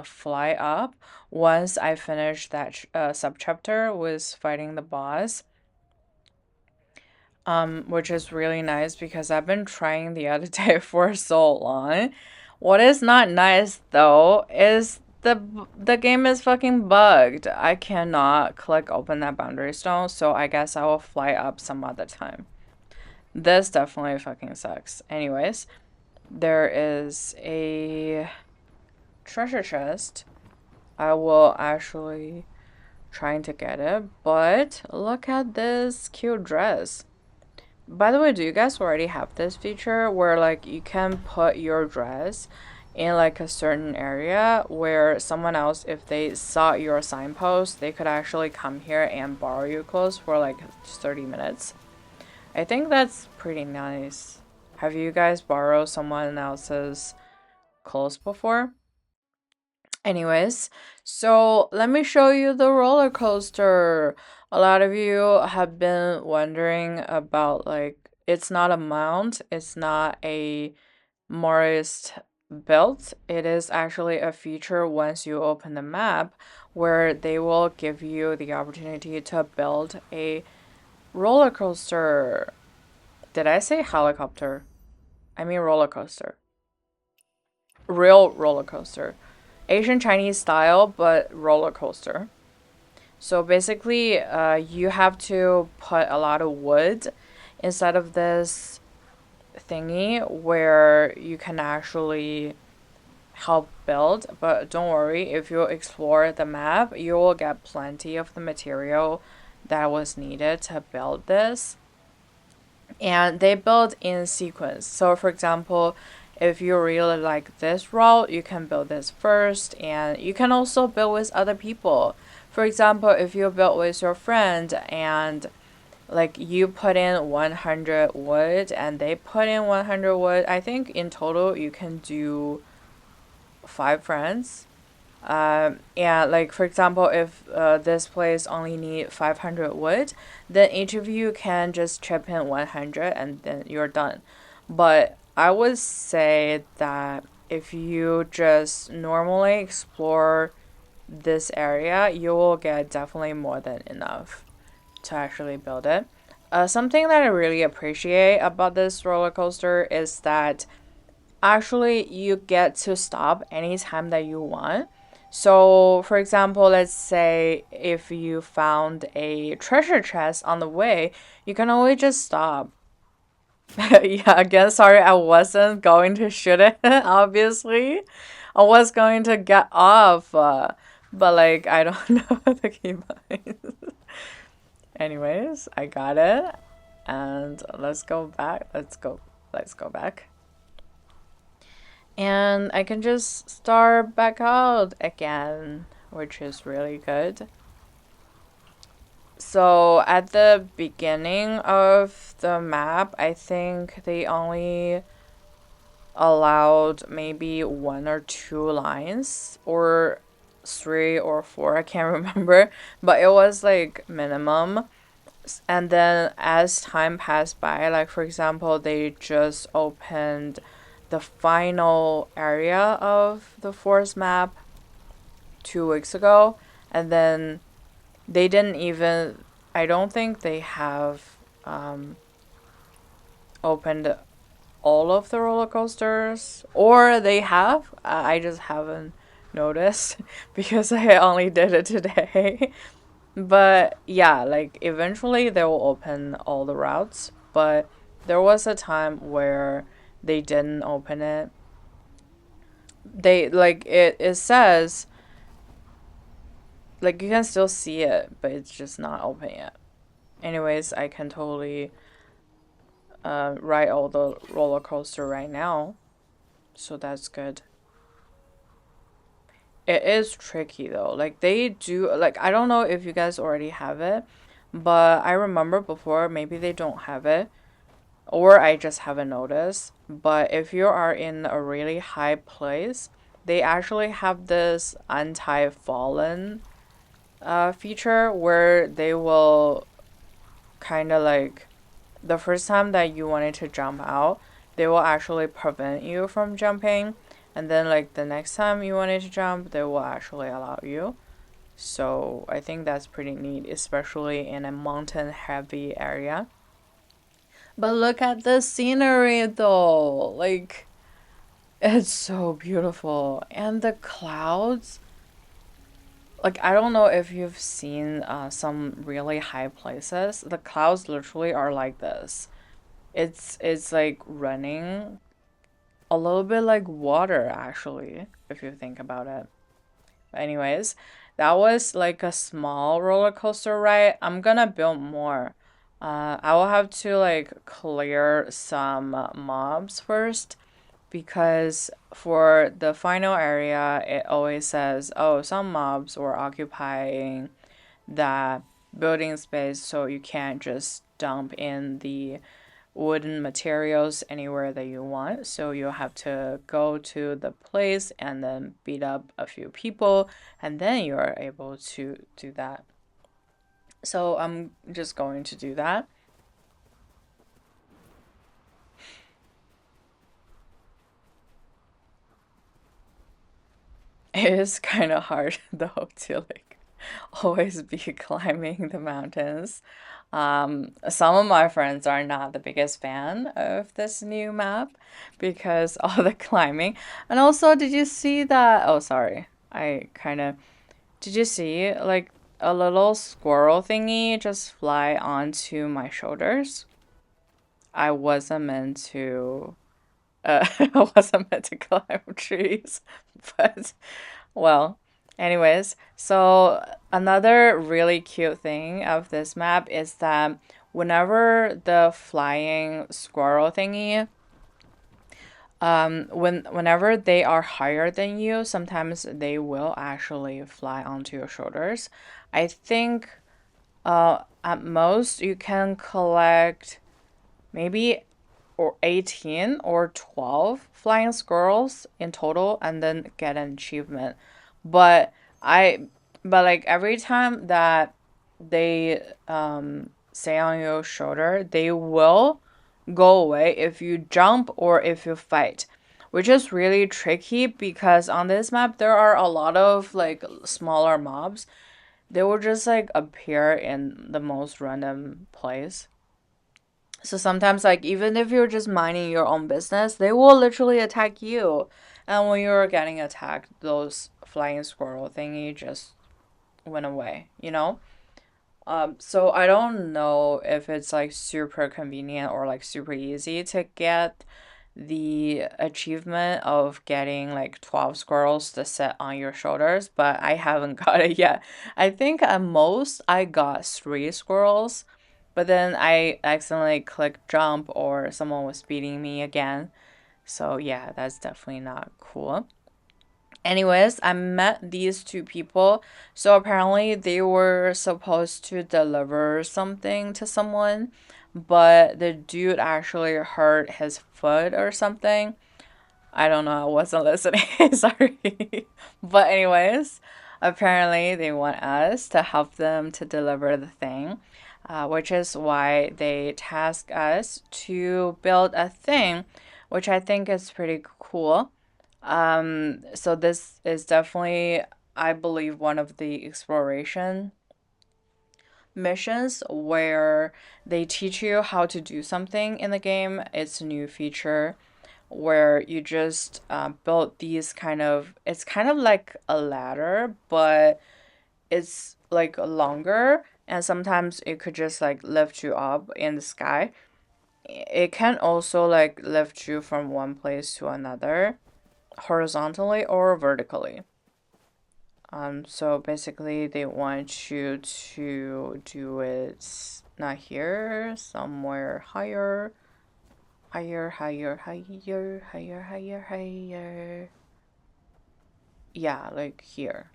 S1: fly up once I finished that subchapter with fighting the boss. Which is really nice because I've been trying the other day for so long. What is not nice though is the game is fucking bugged. I cannot click open that boundary stone, so I guess I will fly up some other time. This definitely fucking sucks. Anyways, there is a treasure chest. I will actually trying to get it, but look at this cute dress. By the way, do you guys already have this feature where like you can put your dress in like a certain area where someone else, if they saw your signpost, they could actually come here and borrow your clothes for like 30 minutes? I think that's pretty nice. Have you guys borrowed someone else's clothes before? Anyways, so let me show you the roller coaster. A lot of you have been wondering about like it's not a mount, it's not a Morris built. It is actually a feature once you open the map where they will give you the opportunity to build a roller coaster. Did I say helicopter? I mean roller coaster. Real roller coaster. Asian Chinese style, but roller coaster. So basically, you have to put a lot of wood inside of this thingy where you can actually help build. But don't worry, if you explore the map, you will get plenty of the material that was needed to build this. And they build in sequence. So for example, if you really like this route, you can build this first, and you can also build with other people. For example, if you build with your friend and like you put in 100 wood and they put in 100 wood, I think in total you can do 5 friends. And like for example, if this place only need 500 wood, then each of you can just chip in 100 and then you're done. But I would say that if you just normally explore this area, you will get definitely more than enough to actually build it. Something that I really appreciate about this roller coaster is that actually you get to stop anytime that you want. So, for example, let's say if you found a treasure chest on the way, you can always just stop. Yeah, again, sorry, I wasn't going to shoot it, obviously. I was going to get off, but like, I don't know the keybind. Anyways, I got it. And let's go back. Let's go back. And I can just start back out again, which is really good. So at the beginning of the map, I think they only allowed maybe 1 or 2 lines or 3 or 4, I can't remember, but it was like minimum. And then as time passed by, like for example, they just opened the final area of the forest map 2 weeks ago, and then they didn't even, I don't think they have opened all of the roller coasters, or they have. I just haven't noticed because I only did it today. But yeah, like eventually they will open all the routes, but there was a time where they didn't open it. They like it says like you can still see it, but it's just not open yet. Anyways, I can totally ride all the roller coaster right now, so that's good. It is tricky though. Like they do, like I don't know if you guys already have it, but I remember before maybe they don't have it, or I just haven't noticed. But if you are in a really high place, they actually have this anti-fallen feature where they will kind of like the first time that you wanted to jump out, they will actually prevent you from jumping. And then, like, the next time you wanted to jump, they will actually allow you. So, I think that's pretty neat, especially in a mountain heavy area. But look at the scenery though. Like, it's so beautiful. And the clouds, like I don't know if you've seen some really high places. The clouds literally are like this. It's like running a little bit like water actually, if you think about it. But anyways, that was like a small roller coaster ride. I'm gonna build more. I will have to like clear some mobs first because for the final area, it always says, oh, some mobs were occupying that building space, so you can't just dump in the wooden materials anywhere that you want. So you'll have to go to the place and then beat up a few people, and then you're able to do that. So I'm just going to do that. It is kind of hard though to like always be climbing the mountains. Some of my friends are not the biggest fan of this new map because all the climbing. And also, did you see that? Oh, sorry. I kind of. Did you see like a little squirrel thingy just fly onto my shoulders? I wasn't meant to. I wasn't meant to climb trees, but well, anyways, so another really cute thing of this map is that whenever the flying squirrel thingy, whenever they are higher than you, sometimes they will actually fly onto your shoulders. I think at most you can collect maybe or 18 or 12 flying squirrels in total and then get an achievement. But but like every time that they stay on your shoulder, they will go away if you jump or if you fight, which is really tricky because on this map there are a lot of like smaller mobs. They will just like appear in the most random place. So sometimes, like, even if you're just minding your own business, they will literally attack you. And when you're getting attacked, those flying squirrel thingy just went away, you know? So I don't know if it's like super convenient or like super easy to get the achievement of getting like 12 squirrels to sit on your shoulders, but I haven't got it yet. I think at most I got 3 squirrels, but then I accidentally clicked jump or someone was beating me again. So yeah, that's definitely not cool. Anyways, I met these two people. So apparently they were supposed to deliver something to someone, but the dude actually hurt his foot or something. I don't know, I wasn't listening. Sorry. But anyways, apparently they want us to help them to deliver the thing, which is why they task us to build a thing, which I think is pretty cool. So this is definitely, I believe, one of the exploration missions where they teach you how to do something in the game. It's a new feature where you just build these kind of, it's kind of like a ladder, but it's like longer, and sometimes it could just like lift you up in the sky. It can also like lift you from one place to another, horizontally or vertically. So basically they want you to do it not here, somewhere higher, higher, higher, higher, higher, higher, higher. Yeah, like here.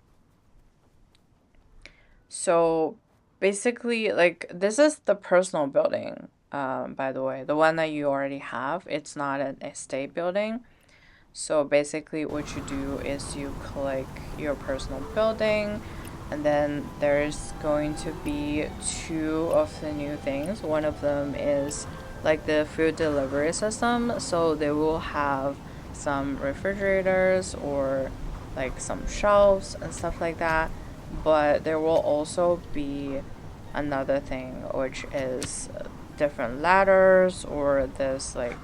S1: So basically, like this is the personal building, by the way, the one that you already have. It's not an estate building. So basically what you do is you click your personal building, and then there's going to be 2 of the new things. One of them is like the food delivery system. So they will have some refrigerators or like some shelves and stuff like that. But there will also be another thing, which is different ladders or this like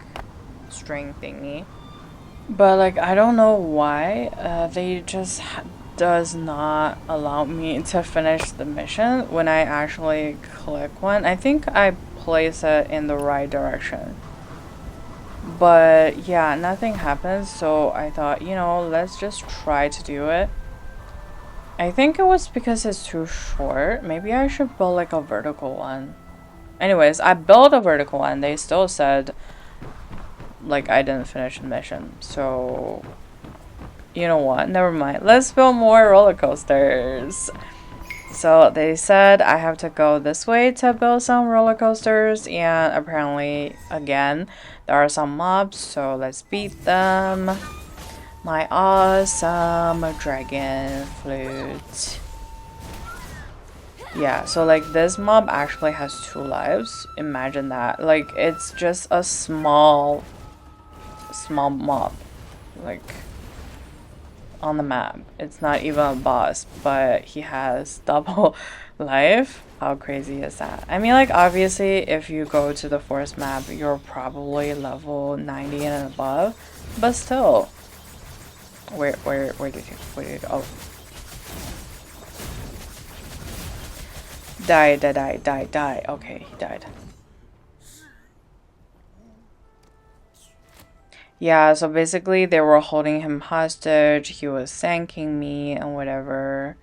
S1: string thingy. But like I don't know why they just does not allow me to finish the mission when I actually click one. I think I place it in the right direction. But yeah, nothing happens, so I thought, let's just try to do it. I think it was because it's too short. Maybe I should build like a vertical one. Anyways, I built a vertical one. They still said like I didn't finish the mission. So you know what? Never mind. Let's build more roller coasters. So they said I have to go this way to build some roller coasters, and apparently, again, there are some mobs, so let's beat them. My awesome dragon flute. Yeah, so like this mob actually has 2 lives. Imagine that. Like it's just a small mob. Like on the map. It's not even a boss, but he has double life. How crazy is that? I mean, like, obviously, if you go to the forest map, you're probably level 90 and above, but still. Where did you, oh. Die. Okay, he died. Yeah, so basically they were holding him hostage, he was thanking me and whatever.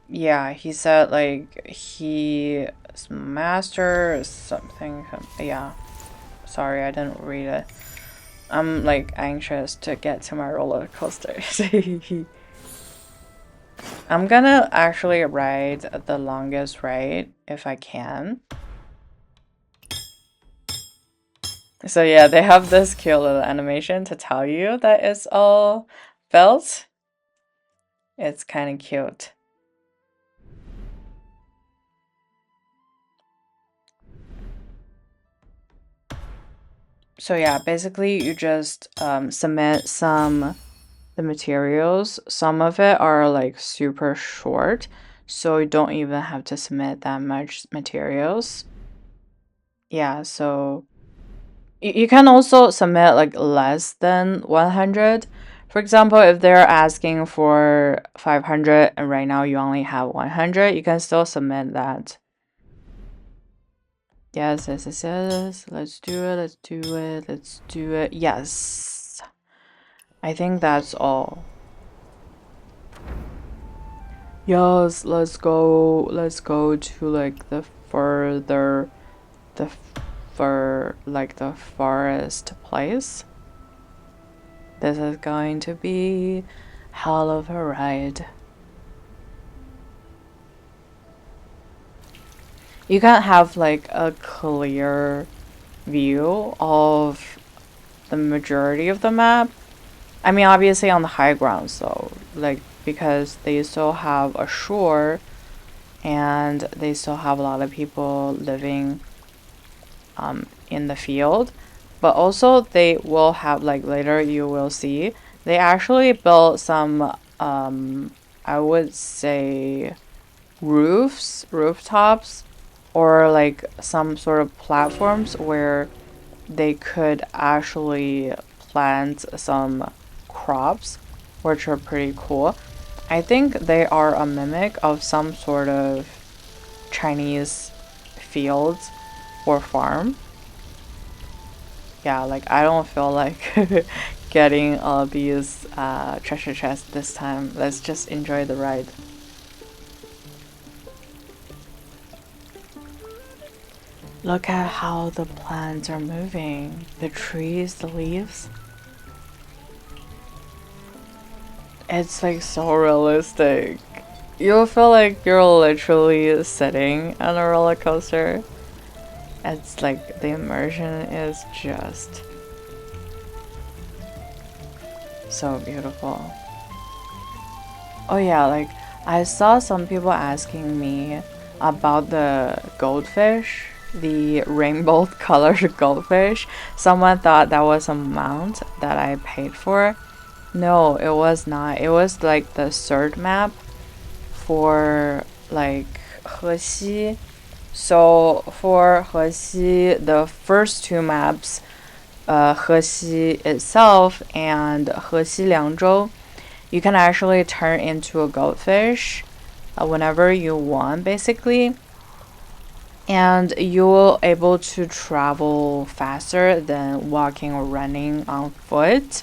S1: Yeah, he said like he's master or something. Yeah, sorry, I didn't read it. I'm like anxious to get to my roller coaster. I'm gonna actually ride the longest ride if I can. So yeah, they have this cute little animation to tell you that it's all built. It's kind of cute. So yeah, basically you just submit the materials. Some of it are like super short, so you don't even have to submit that much materials. Yeah, so you can also submit like less than 100. For example, if they're asking for 500 and right now you only have 100, you can still submit that. Yes, yes, yes, yes. Let's do it, let's do it, let's do it. Yes. I think that's all. Yes, let's go to like the further, the like the farthest place. This is going to be hell of a ride. You can't have like a clear view of the majority of the map. I mean, obviously on the high ground, so like because they still have a shore and they still have a lot of people living in the field. But also they will have, like later you will see, they actually built some I would say rooftops, or like some sort of platforms where they could actually plant some crops, which are pretty cool. I think they are a mimic of some sort of Chinese fields or farm. Yeah, like I don't feel like getting all these treasure chests this time. Let's just enjoy the ride. Look at how the plants are moving. The trees, the leaves. It's like so realistic. You'll feel like you're literally sitting on a roller coaster. It's like the immersion is just so beautiful. Oh yeah, like I saw some people asking me about the goldfish, the rainbow colored goldfish. Someone thought that was a mount that I paid for. No, it was not. It was like the third map for like Hexi. So for Hexi, the first two maps, Hexi itself and Hexi Liangzhou, you can actually turn into a goldfish whenever you want, basically. And you're able to travel faster than walking or running on foot.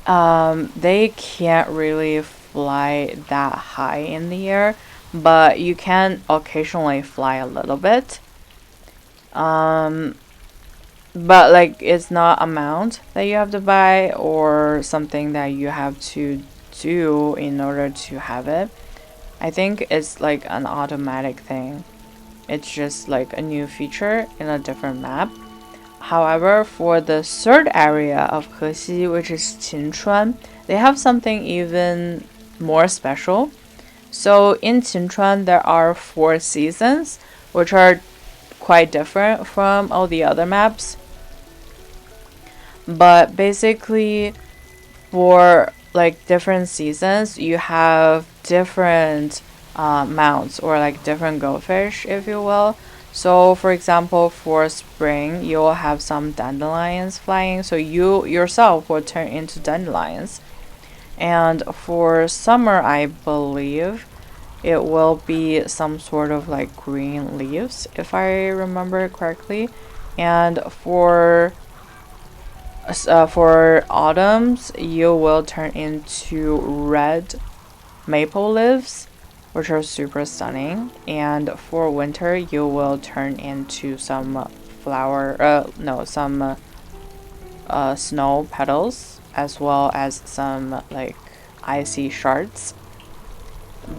S1: They can't really fly that high in the air, but you can occasionally fly a little bit. But like it's not a mount that you have to buy or something that you have to do in order to have it. I think it's like an automatic thing. It's just like a new feature in a different map. However, for the third area of Hexi, which is Qinchuan, they have something even more special. So in Qinchuan, there are 4 seasons, which are quite different from all the other maps. But basically, for like different seasons, you have different mounts or like different goldfish, if you will. So, for example, for spring, you'll have some dandelions flying, so you yourself will turn into dandelions. And for summer, I believe it will be some sort of like green leaves, if I remember correctly. And for autumns, you will turn into red maple leaves, which are super stunning. And for winter, you will turn into some snow petals, as well as some like icy shards.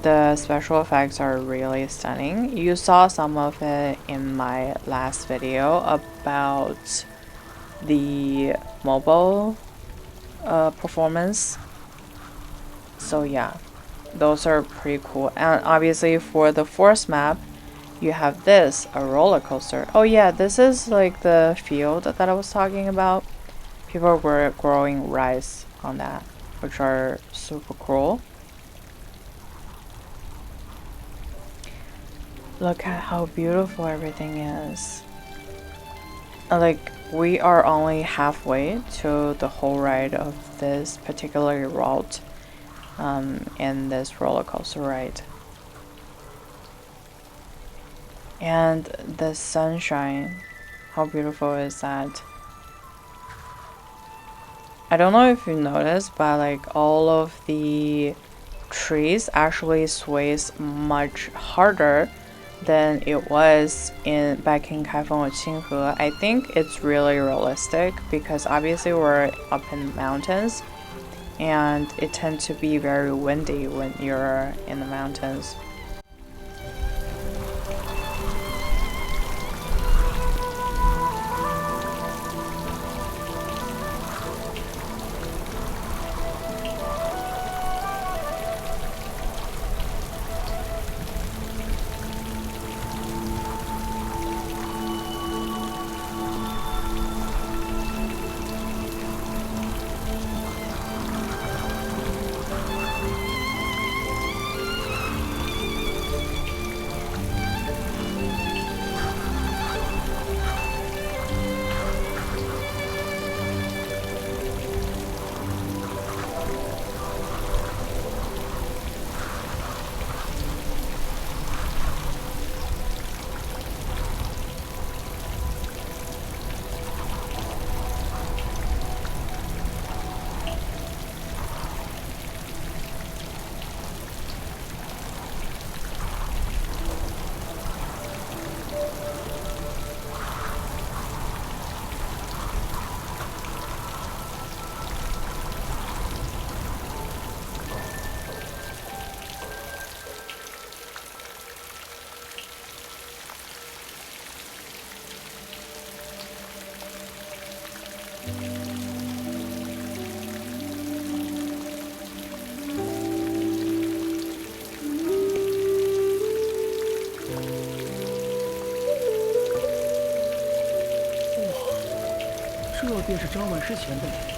S1: The special effects are really stunning. You saw some of it in my last video about the mobile performance. So yeah, those are pretty cool. And obviously for the fourth map, you have this, a roller coaster. Oh yeah, this is like the field that I was talking about. People were growing rice on that, which are super cool. Look at how beautiful everything is. Like, we are only halfway to the whole ride of this particular route in this roller coaster ride. And the sunshine, how beautiful is that? I don't know if you noticed, but like all of the trees actually sways much harder than it was back in Kaifeng or Qinghe. I think it's really realistic because obviously we're up in the mountains and it tends to be very windy when you're in the mountains.
S2: 便是张万师前辈。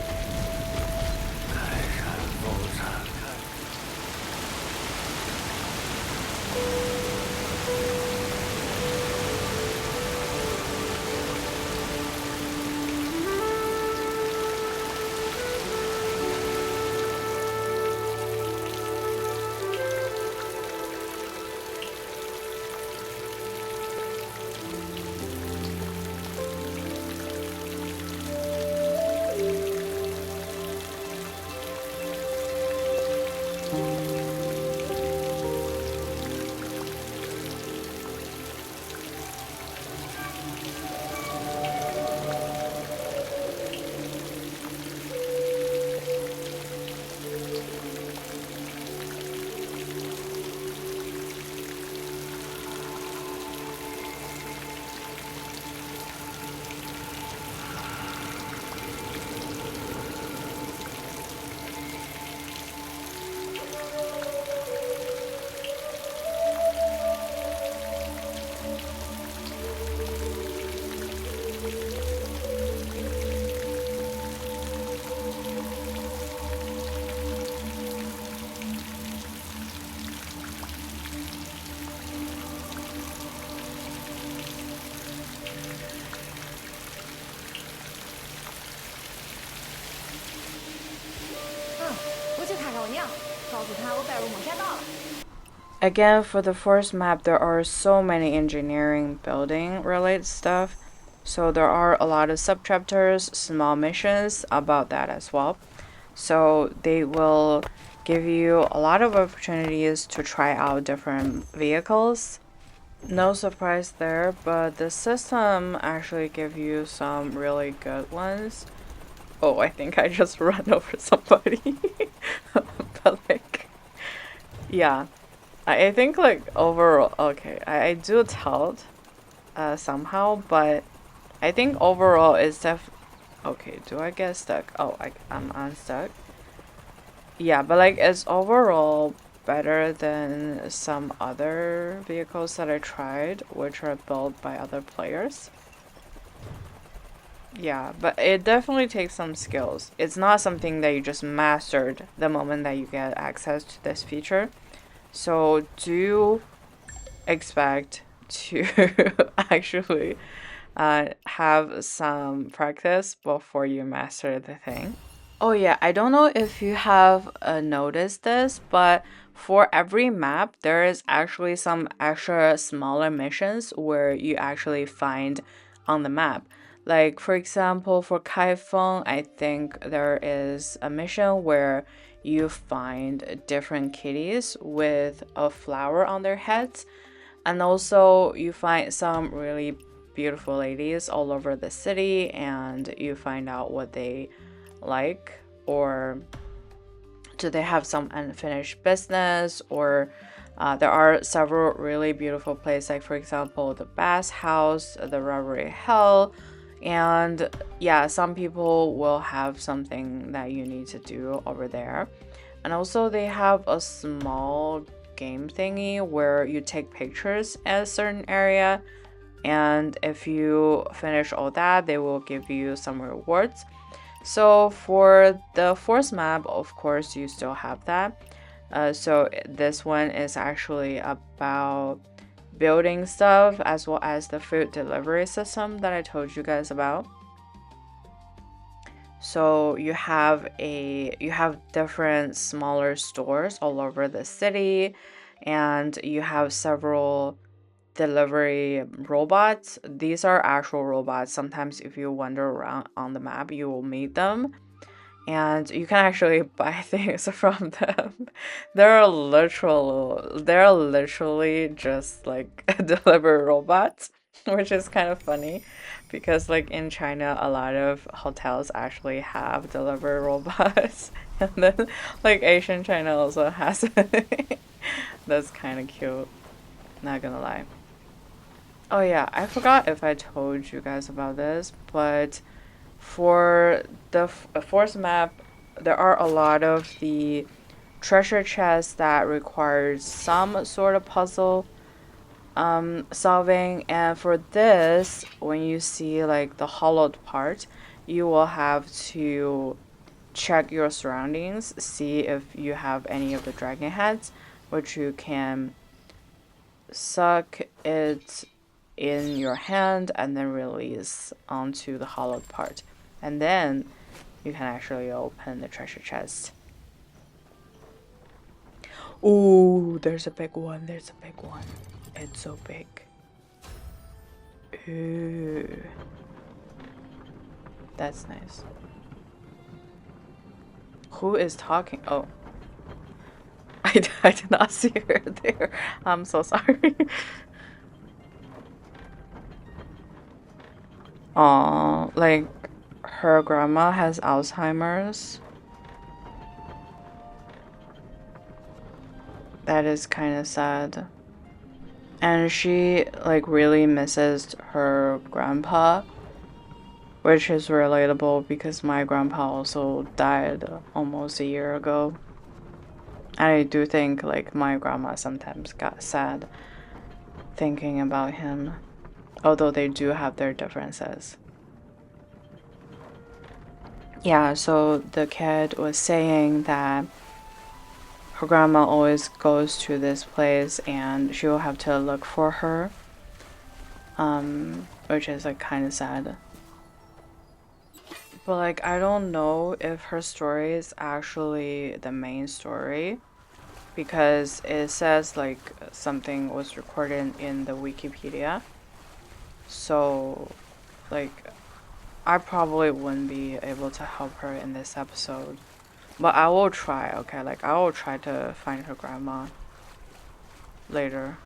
S1: Again, for the first map, there are so many engineering building related stuff. So there are a lot of subchapters, small missions about that as well. So they will give you a lot of opportunities to try out different vehicles. No surprise there, but the system actually gives you some really good ones. Oh, I think I just ran over somebody. But like, yeah. I think like overall, okay, I do tilt somehow, but I think overall it's Okay, do I get stuck? Oh, I'm unstuck. Yeah, but like it's overall better than some other vehicles that I tried, which are built by other players. Yeah, but it definitely takes some skills. It's not something that you just mastered the moment that you get access to this feature. So do expect to actually have some practice before you master the thing. Oh yeah, I don't know if you have noticed this, but for every map, there is actually some extra smaller missions where you actually find on the map. Like for example, for Kaifeng, I think there is a mission where you find different kitties with a flower on their heads, and also you find some really beautiful ladies all over the city, and you find out what they like, or do they have some unfinished business, or there are several really beautiful places, like for example the bass house, the rubbery hill, and yeah, some people will have something that you need to do over there. And also they have a small game thingy where you take pictures at a certain area, and if you finish all that, they will give you some rewards. So for the force map, of course, you still have that. So this one is actually about building stuff, as well as the food delivery system that I told you guys about. So you have different smaller stores all over the city, and you have several delivery robots. These are actual robots. Sometimes if you wander around on the map, you will meet them, and you can actually buy things from them. They're literally just like delivery robots, which is kind of funny because like in China, a lot of hotels actually have delivery robots, and then like Asian China also has it. That's kind of cute, not gonna lie. Oh yeah, I forgot if I told you guys about this, but for the force map, there are a lot of the treasure chests that requires some sort of puzzle solving. And for this, when you see like the hollowed part, you will have to check your surroundings, see if you have any of the dragon heads, which you can suck it in your hand and then release onto the hollowed part. And then you can actually open the treasure chest. Ooh, there's a big one. There's a big one. It's so big. Ooh. That's nice. Who is talking? Oh. I did not see her there. I'm so sorry. Aw, like her grandma has Alzheimer's. That is kind of sad. And she like really misses her grandpa, which is relatable because my grandpa also died almost a year ago. I do think like my grandma sometimes got sad thinking about him, although they do have their differences. Yeah, so the kid was saying that her grandma always goes to this place and she will have to look for her, which is like kind of sad. But like I don't know if her story is actually the main story, because it says like something was recorded in the Wikipedia. So like I probably wouldn't be able to help her in this episode. But I will try, okay? Like I will try to find her grandma later.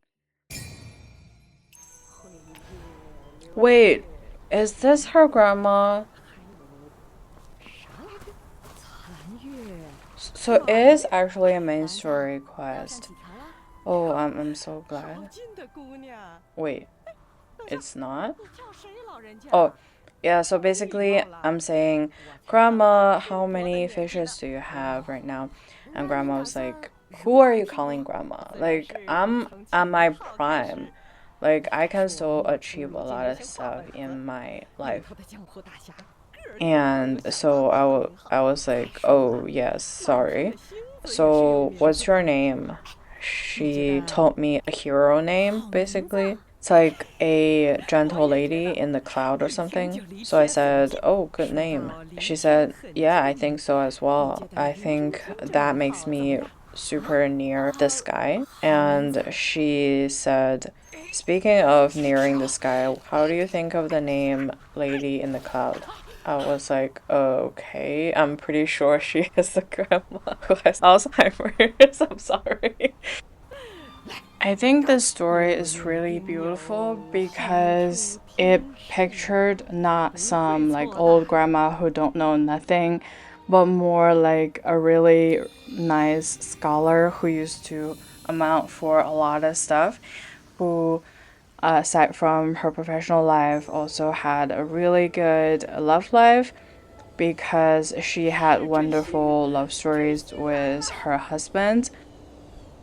S1: Wait, is this her grandma? So it is actually a main story quest. Oh, I'm so glad. Wait, it's not? Oh, Yeah, so basically, I'm saying, Grandma, how many fishes do you have right now? And Grandma was like, who are you calling Grandma? Like, I'm at my prime. Like, I can still achieve a lot of stuff in my life. And so I was like, oh, yes, sorry. So, what's your name? She told me a hero name, basically. It's like a gentle lady in the cloud or something. So I said, oh, good name. She said, yeah, I think so as well. I think that makes me super near the sky. And she said, speaking of nearing the sky, how do you think of the name Lady in the Cloud? I was like, okay, I'm pretty sure she is the grandma who has Alzheimer's. I'm sorry. I think the story is really beautiful because it pictured not some like old grandma who don't know nothing, but more like a really nice scholar who used to amount for a lot of stuff, who aside from her professional life also had a really good love life because she had wonderful love stories with her husband.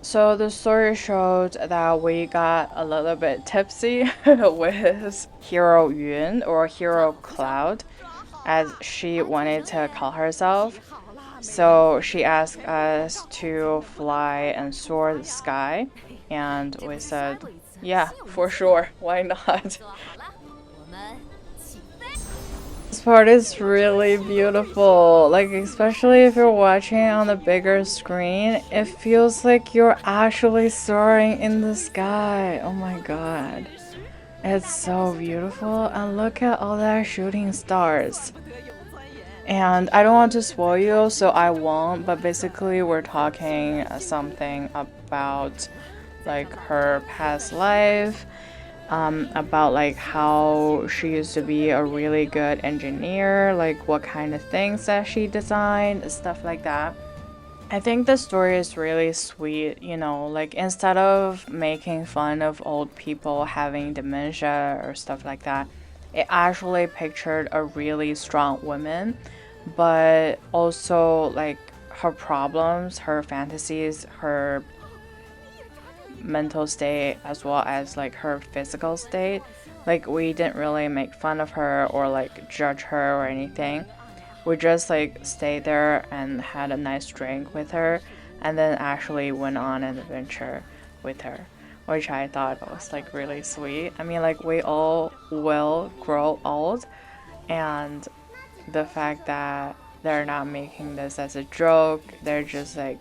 S1: So the story showed that we got a little bit tipsy with Hero Yun or Hero Cloud, as she wanted to call herself. So she asked us to fly and soar the sky, and we said, yeah, for sure, why not? This part is really beautiful, like especially if you're watching on the bigger screen, it feels like you're actually soaring in the sky. Oh my god. It's so beautiful, and look at all that shooting stars. And I don't want to spoil you, so I won't, but basically we're talking something about like her past life, about like how she used to be a really good engineer, like what kind of things that she designed, stuff like that. I think the story is really sweet, you know, like instead of making fun of old people having dementia or stuff like that, it actually pictured a really strong woman, but also like her problems, her fantasies, her mental state, as well as like her physical state. Like we didn't really make fun of her or like judge her or anything. We just like stayed there and had a nice drink with her, and then actually went on an adventure with her, which I thought was like really sweet. I mean, like we all will grow old, and the fact that they're not making this as a joke, they're just like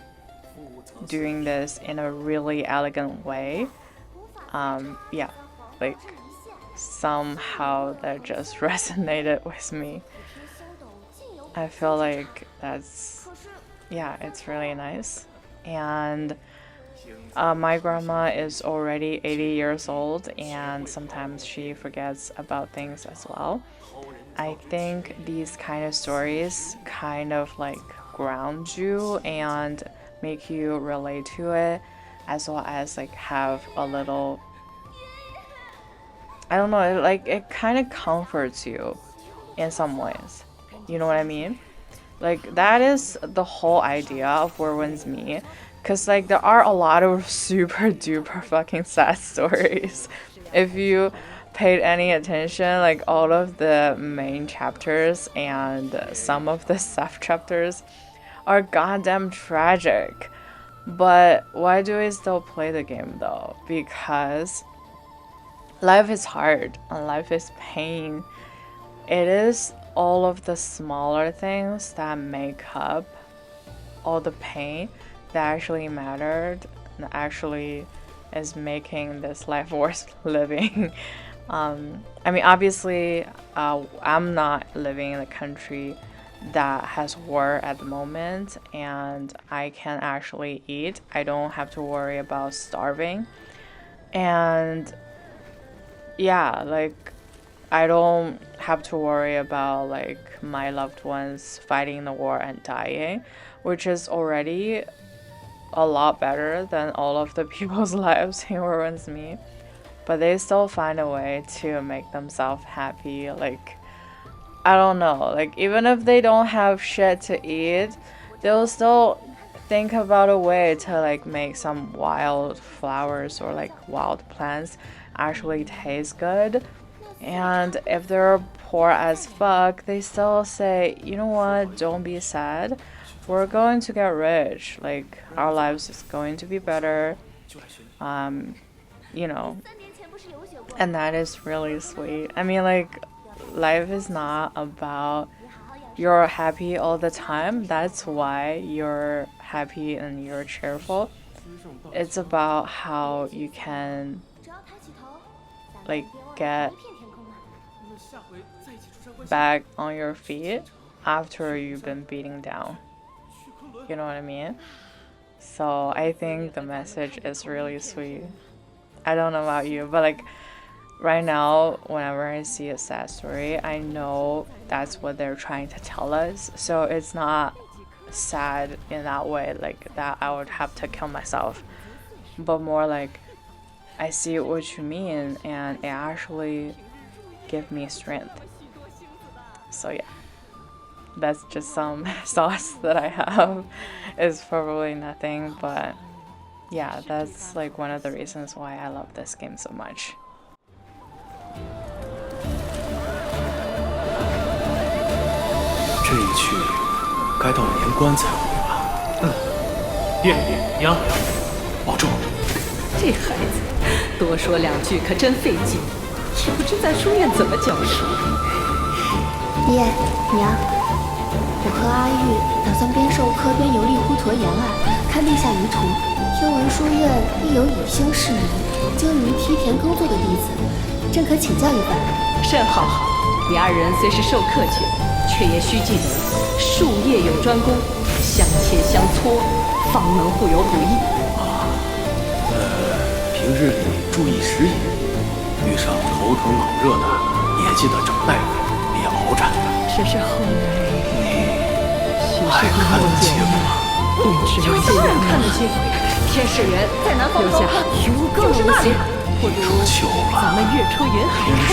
S1: doing this in a really elegant way. Yeah, like somehow that just resonated with me. I feel like that's, yeah, it's really nice. And my grandma is already 80 years old, and sometimes she forgets about things as well. I think these kind of stories kind of like ground you and make you relate to it, as well as like have a little, I don't know, it kind of comforts you in some ways. You know what I mean? Like that is the whole idea of Where Winds Me, because like there are a lot of super duper fucking sad stories. If you paid any attention, like all of the main chapters and some of the sub chapters are goddamn tragic. But why do we still play the game though? Because life is hard and life is pain. It is all of the smaller things that make up all the pain that actually mattered and actually is making this life worth living. I mean, obviously, I'm not living in a country that has war at the moment, and I can actually eat. I don't have to worry about starving. And yeah, like I don't have to worry about like my loved ones fighting the war and dying, which is already a lot better than all of the people's lives in Warren's Me. But they still find a way to make themselves happy, like I don't know, like even if they don't have shit to eat, they'll still think about a way to like make some wild flowers or like wild plants actually taste good. And if they're poor as fuck, they still say, you know what, don't be sad. We're going to get rich. Like, our lives is going to be better. You know, and that is really sweet. I mean, like, life is not about you're happy all the time. That's why you're happy and you're cheerful. It's about how you can, like, get back on your feet after you've been beaten down. You know what I mean? So I think the message is really sweet. I don't know about you, but like right now, whenever I see a sad story, I know that's what they're trying to tell us. So it's not sad in that way, like that I would have to kill myself, but more like I see what you mean and it actually give me strength. So yeah, that's just some thoughts that I have. It's probably nothing, but yeah, that's like one of the reasons why I love this game so much.
S2: 这一去，该到年关才回吧。便便呀，保重。
S3: 这孩子多说两句可真费劲，也不知在书院怎么教书。
S4: 爹娘，我和阿玉打算边授课边游历滹沱沿岸，看地下舆图。听闻书院亦有以兴仕名、精于梯田耕作的弟子，正可请教一番。
S3: 甚好，你二人虽是授课去，却也须记得术业有专攻，相切相搓，方能互有补益。
S2: 平日里注意食饮，遇上头疼脑热的，也记得找大夫，别熬着。
S3: 只是后来，许
S2: 还
S3: 是
S2: 看得清吗？
S3: 当然看得清。天使园在南方留下就是那里，不如咱们越出云海看看。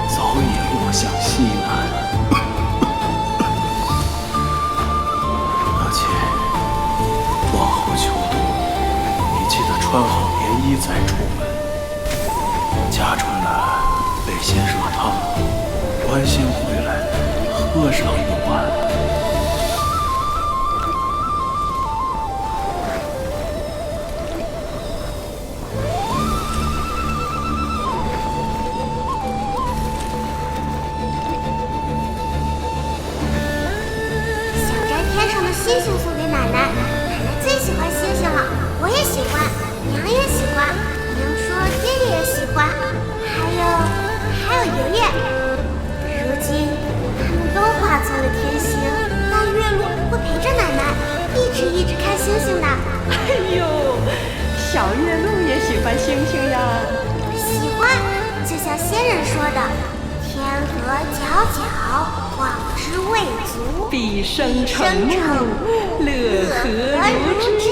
S2: 早已落向西南，而且往后秋冬，你记得穿好棉衣再出门。家中的备些热汤，关心回来喝上一碗。
S5: 星星送给奶奶，奶奶最喜欢星星了，我也喜欢，娘也喜欢，娘说爹爹也喜欢，还有爷爷。如今他们都化作了天星，但月露会陪着奶奶，一直看星星的。
S3: 哎呦，小月露也喜欢星星呀。
S5: 喜欢，就像仙人说的，天河皎皎，望之未足，
S3: 毕生成木，乐何如之。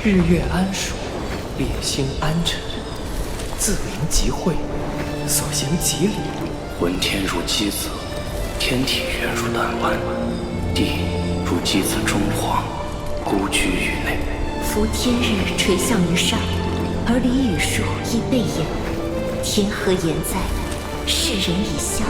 S6: 日月安属，列星安辰，自明即会，所行即理。
S2: 浑天如鸡子，天体圆如弹丸，地如鸡子中黄，孤居于内。
S4: 夫天日垂向于上，而离雨树亦背影。天河沿在，世人以笑。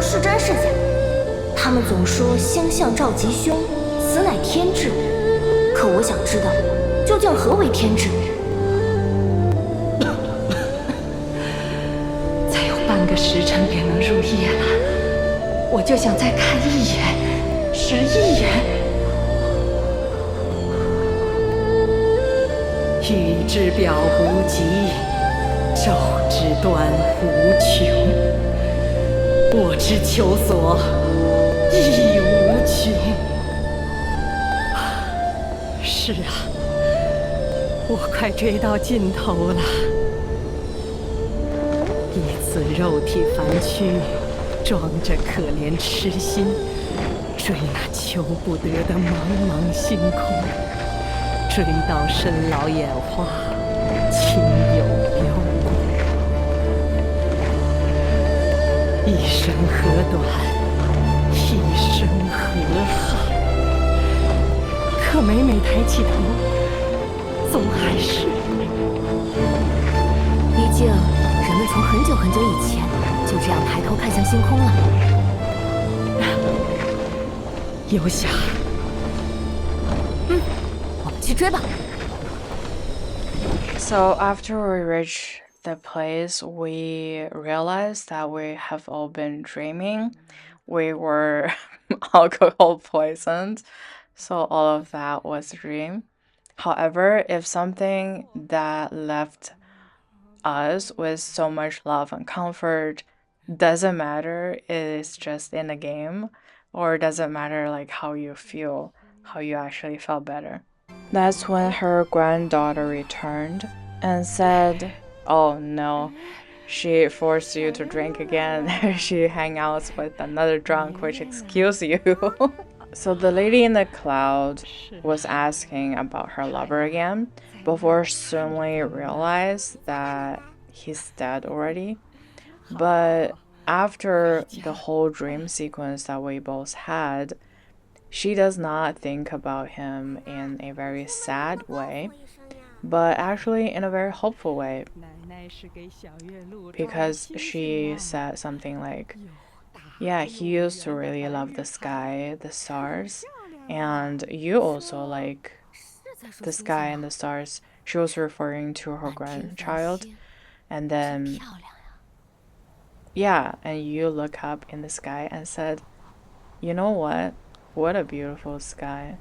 S4: 是真是假？他们总说星象照吉凶，此乃天志。可我想知道，究竟何为天志？
S3: 再有半个时辰便能入夜了，我就想再看一眼，10亿眼。之表无极，昼之端无穷。我之求索亦无穷。是啊，我快追到尽头了。以此肉体凡躯，装着可怜痴心，追那求不得的茫茫星空，追到深老眼花，亲友标骨。一生何短，一生何憾。可每每抬起头，总还是。
S4: 毕竟，人们从很久很久以前就这样抬头看向星空了。
S3: 游侠，
S4: 我们去追吧。
S1: So after we reach the place, we realized that we have all been dreaming. We were alcohol poisoned, so all of that was a dream. However, if something that left us with so much love and comfort doesn't matter, it is just in a game, or doesn't matter like how you feel, how you actually felt better. That's when her granddaughter returned and said, "Oh no, she forced you to drink again. She hang out with another drunk, which excuse you." So the lady in the cloud was asking about her lover again before suddenly realized that he's dead already. But after the whole dream sequence that we both had, she does not think about him in a very sad way, but actually in a very hopeful way, because she said something like, yeah, he used to really love the sky, the stars, and you also like the sky and the stars. She was referring to her grandchild, and then yeah, and you look up in the sky and said, you know what a beautiful sky.